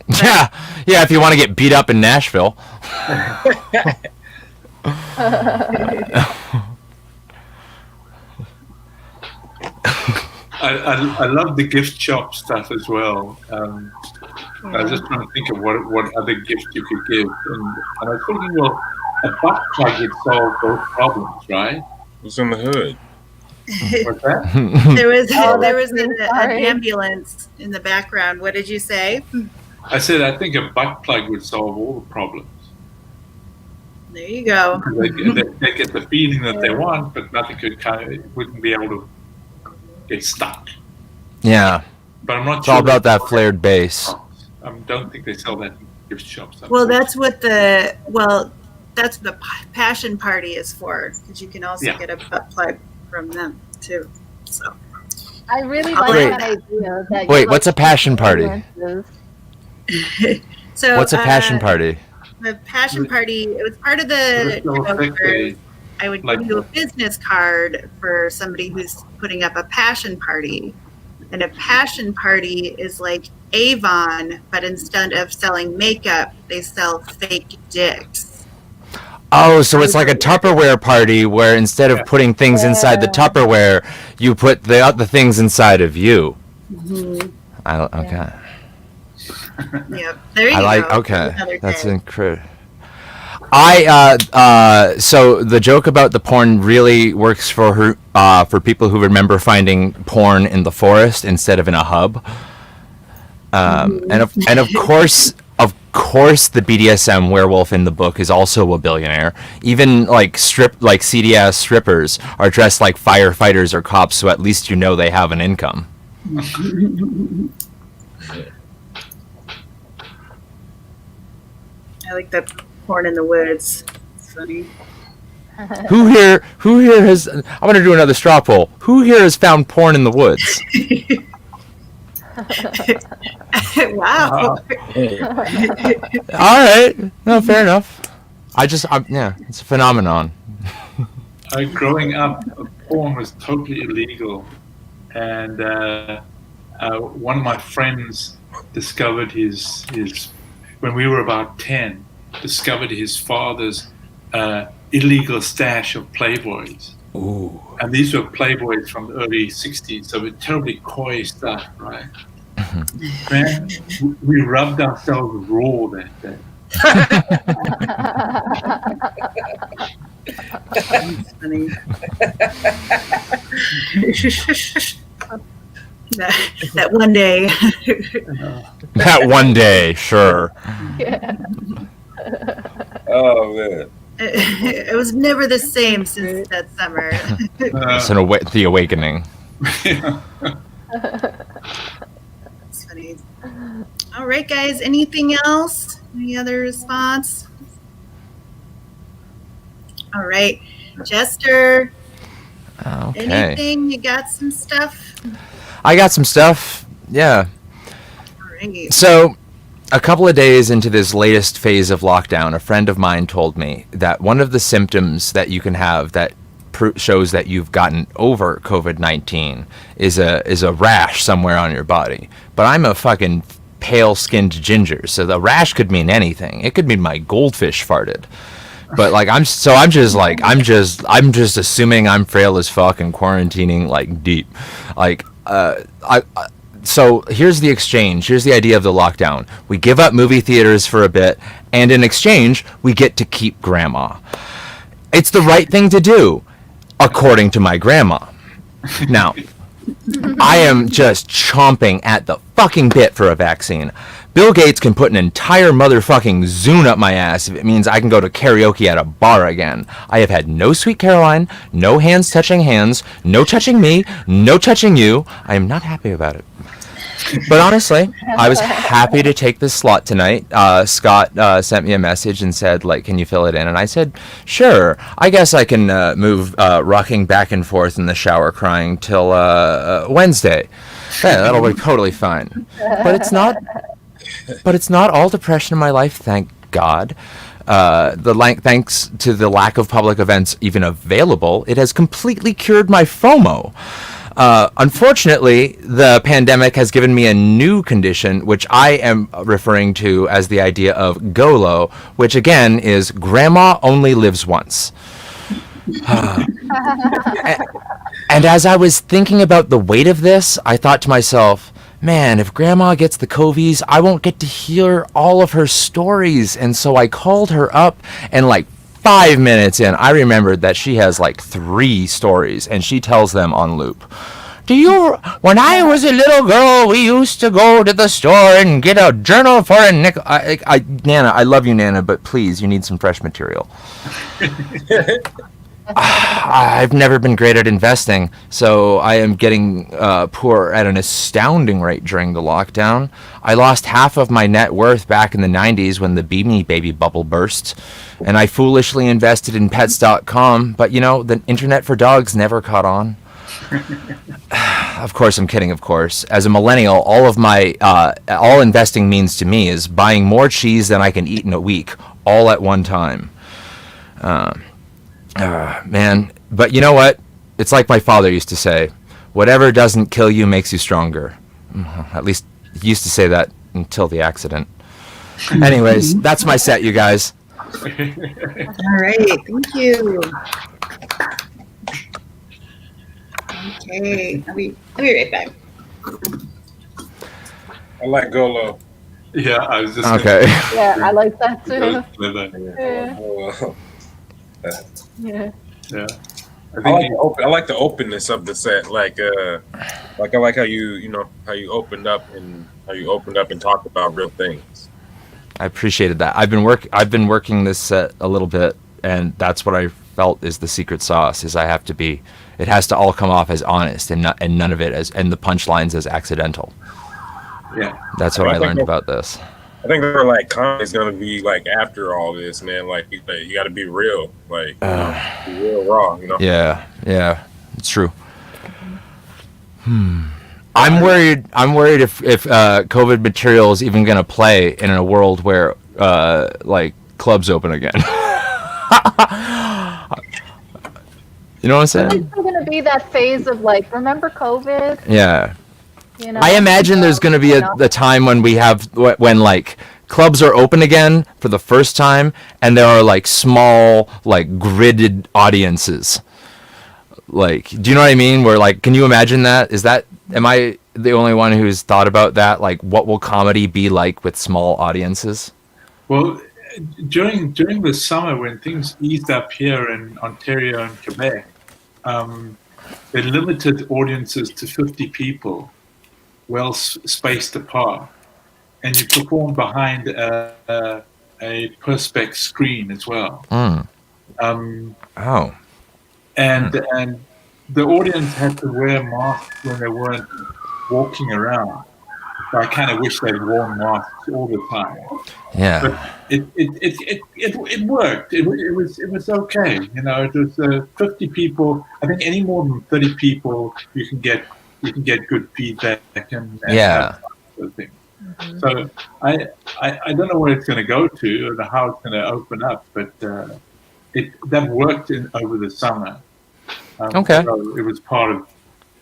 [SPEAKER 3] Yeah, if you want to get beat up in Nashville.
[SPEAKER 2] I love the gift shop stuff as well. I was just trying to think of what other gift you could give, and I was thinking, well, a butt plug would solve both problems, right?
[SPEAKER 4] What's in the hood?
[SPEAKER 2] What's that?
[SPEAKER 1] There was
[SPEAKER 5] Oh,
[SPEAKER 1] there was
[SPEAKER 5] that's me,
[SPEAKER 1] an
[SPEAKER 5] sorry.
[SPEAKER 1] ambulance in the background. What did you say?
[SPEAKER 2] I said I think a butt plug would solve all the problems.
[SPEAKER 1] There you go.
[SPEAKER 2] They get the feeling that they want, but nothing wouldn't be able to get stuck.
[SPEAKER 3] Yeah,
[SPEAKER 2] But I'm not
[SPEAKER 3] it's
[SPEAKER 2] sure.
[SPEAKER 3] all about that flared bass.
[SPEAKER 2] I don't think they sell that in gift shops.
[SPEAKER 1] Well, that's what the passion party is for, because you can also
[SPEAKER 2] Yeah.
[SPEAKER 1] get a butt plug from them too. So
[SPEAKER 5] I really
[SPEAKER 1] Wait.
[SPEAKER 5] like that idea. That
[SPEAKER 3] Wait,
[SPEAKER 5] you
[SPEAKER 3] what's a
[SPEAKER 5] like
[SPEAKER 3] passion party?
[SPEAKER 5] influences.
[SPEAKER 1] so
[SPEAKER 3] What's a passion party?
[SPEAKER 1] The passion party. It was part of the joke where I would give you a business card for somebody who's putting up a passion party. And a passion party is like Avon, but instead of selling makeup, they sell fake dicks.
[SPEAKER 3] Oh, so it's like a Tupperware party where instead of putting things inside the Tupperware, you put the things inside of you. Okay.
[SPEAKER 1] Yep. There you
[SPEAKER 3] I like.
[SPEAKER 1] go.
[SPEAKER 3] Okay,
[SPEAKER 1] Another
[SPEAKER 3] that's
[SPEAKER 1] day.
[SPEAKER 3] incredible. So the joke about the porn really works for her, for people who remember finding porn in the forest instead of in a hub. And of course, the BDSM werewolf in the book is also a billionaire. Even like seedy ass strippers are dressed like firefighters or cops, so at least you know they have an income.
[SPEAKER 1] I like that porn in the woods. It's funny.
[SPEAKER 3] Who here has? I'm gonna do another straw poll. Who here has found porn in the woods?
[SPEAKER 1] Wow.
[SPEAKER 3] All right, no, fair enough. Yeah, it's a phenomenon.
[SPEAKER 2] Growing up, porn was totally illegal, and one of my friends discovered his when we were about 10, discovered his father's illegal stash of Playboys.
[SPEAKER 3] Ooh.
[SPEAKER 2] And these were Playboys from the early 60s, so it's terribly coy stuff, right? Man, we rubbed ourselves raw that day.
[SPEAKER 1] That's funny. that one day.
[SPEAKER 3] That one day, sure.
[SPEAKER 5] Yeah.
[SPEAKER 6] Oh man.
[SPEAKER 1] It was never the same since that summer.
[SPEAKER 3] It's the awakening.
[SPEAKER 1] That's funny. All right, guys. Anything else? Any other response? All right, Jester.
[SPEAKER 3] Okay.
[SPEAKER 1] Anything? You got some stuff?
[SPEAKER 3] I got some stuff. Yeah.
[SPEAKER 1] All right.
[SPEAKER 3] So, a couple of days into this latest phase of lockdown, a friend of mine told me that one of the symptoms that you can have that shows that you've gotten over COVID-19 is a rash somewhere on your body. But I'm a fucking pale-skinned ginger, so the rash could mean anything. It could mean my goldfish farted. But like I'm just assuming I'm frail as fuck and quarantining like deep. Like So here's the exchange. Here's the idea of the lockdown. We give up movie theaters for a bit, and in exchange, we get to keep grandma. It's the right thing to do, according to my grandma. Now, I am just chomping at the fucking bit for a vaccine. Bill Gates can put an entire motherfucking Zune up my ass if it means I can go to karaoke at a bar again. I have had no Sweet Caroline, no hands touching hands, no touching me, no touching you. I am not happy about it. But honestly, I was happy to take this slot tonight. Scott sent me a message and said, like, can you fill it in? And I said, sure. I guess I can move rocking back and forth in the shower crying till Wednesday. Yeah, that'll be totally fine. But it's not all depression in my life, thank God. Thanks to the lack of public events even available, it has completely cured my FOMO. Unfortunately, the pandemic has given me a new condition, which I am referring to as the idea of GOLO, which again is Grandma Only Lives Once. And as I was thinking about the weight of this, I thought to myself, man, if Grandma gets the COVIDs, I won't get to hear all of her stories. And so I called her up, and like 5 minutes in, I remembered that she has like 3 stories, and she tells them on loop. When I was a little girl, we used to go to the store and get a journal for a nickel. Nana, I love you, Nana, but please, you need some fresh material. I've never been great at investing, so I am getting poor at an astounding rate during the lockdown. I lost half of my net worth back in the 90s when the Beanie Baby bubble burst, and I foolishly invested in pets.com, but you know, the internet for dogs never caught on. Of course, I'm kidding, of course. As a millennial, all investing means to me is buying more cheese than I can eat in a week, all at one time. Man, but you know what? It's like my father used to say, whatever doesn't kill you makes you stronger. At least he used to say that until the accident. Anyways, that's my set, you guys.
[SPEAKER 1] All right, thank you. Okay, I'll be right back.
[SPEAKER 6] I like Golo.
[SPEAKER 2] Yeah, I was just
[SPEAKER 3] Okay.
[SPEAKER 5] Yeah, I like that too.
[SPEAKER 6] Yeah.
[SPEAKER 5] Yeah.
[SPEAKER 6] I like the openness of the set. Like I like how you opened up and talked about real things.
[SPEAKER 3] I appreciated that. I've been working this set a little bit, and that's what I felt is the secret sauce. Is it has to all come off as honest, and none of it and the punchlines as accidental.
[SPEAKER 2] Yeah.
[SPEAKER 3] That's what I learned about this.
[SPEAKER 6] I think they're like comedy's gonna be like after all this, man. Like you got to be real, like be real raw, you know.
[SPEAKER 3] Yeah, it's true. I'm worried if COVID material is even gonna play in a world where like clubs open again. You know what I'm saying?
[SPEAKER 5] It's still going to be that phase of like, remember COVID?
[SPEAKER 3] Yeah.
[SPEAKER 5] You know,
[SPEAKER 3] I imagine there's going to be a time when when like clubs are open again for the first time, and there are like small, like gridded audiences. Like, do you know what I mean? Where like, can you imagine that? Am I the only one who's thought about that? Like, what will comedy be like with small audiences?
[SPEAKER 2] Well, during the summer when things eased up here in Ontario and Quebec, they limited audiences to 50 people, well spaced apart, and you perform behind a perspex screen as well. And the audience had to wear masks when they weren't walking around. So I kind of wish they'd worn masks all the time.
[SPEAKER 3] Yeah.
[SPEAKER 2] But it worked. It was okay. You know, it was 50 people. I think any more than 30 people, you can get good feedback and
[SPEAKER 3] Yeah.
[SPEAKER 2] sort of thing. So I don't know where it's going to go to or how it's going to open up, but that worked over the summer.
[SPEAKER 3] Okay.
[SPEAKER 2] So it was part of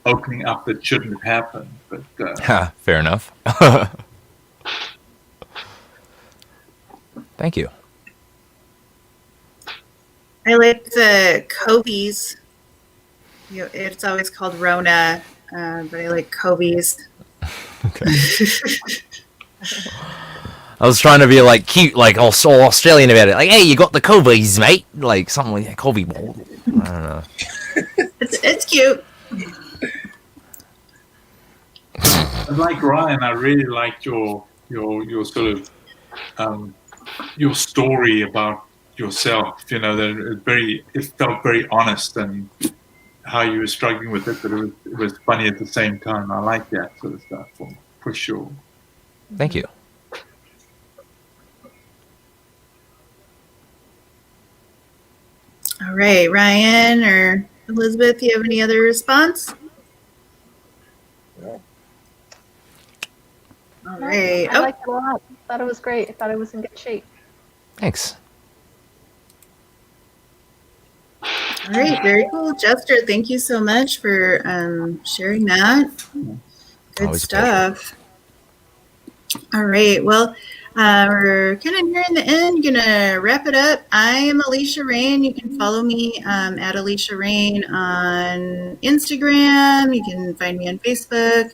[SPEAKER 2] opening up that shouldn't have happened. But
[SPEAKER 3] fair enough. Thank you.
[SPEAKER 1] I like the Covies. It's always called Rona, but I like Covies.
[SPEAKER 3] Okay. I was trying to be like cute, like all so Australian about it. Like, hey, you got the Covies, mate. Like something like that. Covey ball. I don't know.
[SPEAKER 1] It's cute.
[SPEAKER 2] like Ryan, I really liked your sort of your story about yourself. You know, that it felt very honest and how you were struggling with it, but it was funny at the same time. I like that sort of stuff for sure.
[SPEAKER 3] Thank you.
[SPEAKER 1] All right, Ryan or Elizabeth, do you have any other response?
[SPEAKER 5] No.
[SPEAKER 1] All right.
[SPEAKER 5] I liked it a lot. Thought it was great. I thought it was in good shape.
[SPEAKER 3] Thanks.
[SPEAKER 1] All right, very cool. Jester, thank you so much for sharing that. Good
[SPEAKER 3] Always
[SPEAKER 1] stuff. All right, well, we're kind of nearing the end. Gonna wrap it up. I am Alisha Rayne. You can follow me at Alisha Rayne on Instagram. You can find me on Facebook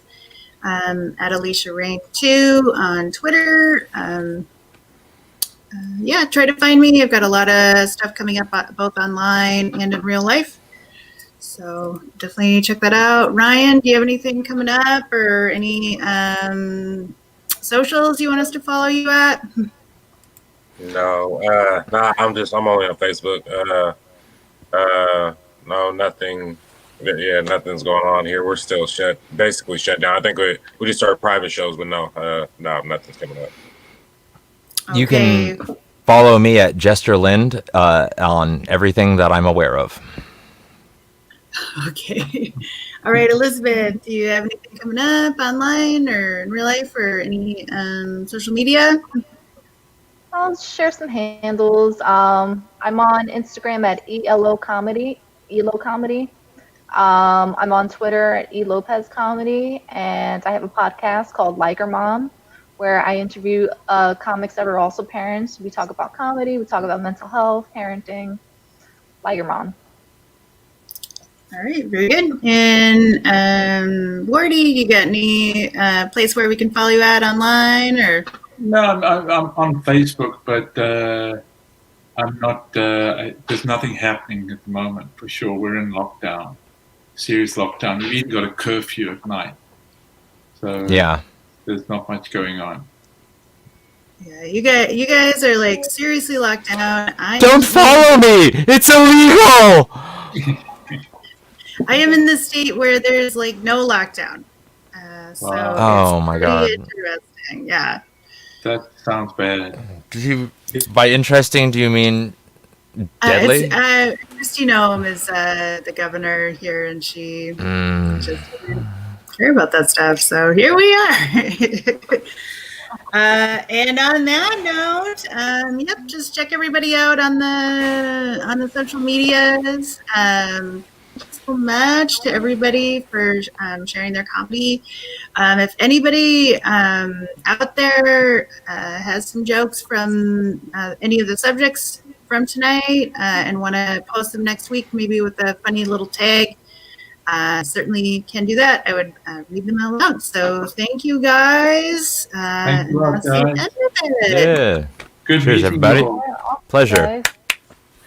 [SPEAKER 1] at Alisha Rayne 2 on Twitter. Yeah, try to find me. I've got a lot of stuff coming up both online and in real life. So definitely check that out. Ryan, do you have anything coming up or any socials you want us to follow you at?
[SPEAKER 6] No, I'm only on Facebook. No, nothing. Yeah, nothing's going on here. We're still basically shut down. I think we just started private shows, but no, nothing's coming up.
[SPEAKER 3] You
[SPEAKER 1] Okay.
[SPEAKER 3] can follow me at Jester Lind on everything that I'm aware of.
[SPEAKER 1] Okay. All right, Elizabeth, do you have anything coming up online or in real life or any social media?
[SPEAKER 5] I'll share some handles. I'm on Instagram at ELO Comedy. I'm on Twitter at eLopez Comedy, and I have a podcast called Like Her Mom, where I interview comics that are also parents. We talk about comedy, we talk about mental health, parenting. Like Your Mom.
[SPEAKER 1] All right, very good. And Lordy, you got any place where we can follow you at online or?
[SPEAKER 2] No, I'm on Facebook, but I'm not. There's nothing happening at the moment for sure. We're in lockdown, serious lockdown. We've even got a curfew at night, so
[SPEAKER 3] Yeah.
[SPEAKER 2] there's not much going on.
[SPEAKER 1] Yeah, you guys are like seriously locked down.
[SPEAKER 3] Don't follow me. It's illegal.
[SPEAKER 1] I am in the state where there's like no lockdown. So
[SPEAKER 2] Wow.
[SPEAKER 3] Oh my
[SPEAKER 1] pretty
[SPEAKER 3] God.
[SPEAKER 1] interesting. Yeah.
[SPEAKER 2] That sounds bad.
[SPEAKER 3] Do you, by interesting, do you mean deadly?
[SPEAKER 1] Christy Nome is the governor here, and she
[SPEAKER 3] Mm.
[SPEAKER 1] just doesn't care about that stuff. So here we are. And on that note, yep, just check everybody out on the social medias. So much to everybody for sharing their comedy. If anybody out there has some jokes from any of the subjects from tonight and want to post them next week, maybe with a funny little tag, certainly can do that. I would read them out loud. So thank you guys.
[SPEAKER 2] Thanks a lot,
[SPEAKER 1] That's the end
[SPEAKER 2] guys.
[SPEAKER 1] of it.
[SPEAKER 3] Yeah.
[SPEAKER 2] Good
[SPEAKER 3] Cheers,
[SPEAKER 2] meeting
[SPEAKER 3] everybody.
[SPEAKER 2] you all.
[SPEAKER 3] Pleasure.
[SPEAKER 5] Guys.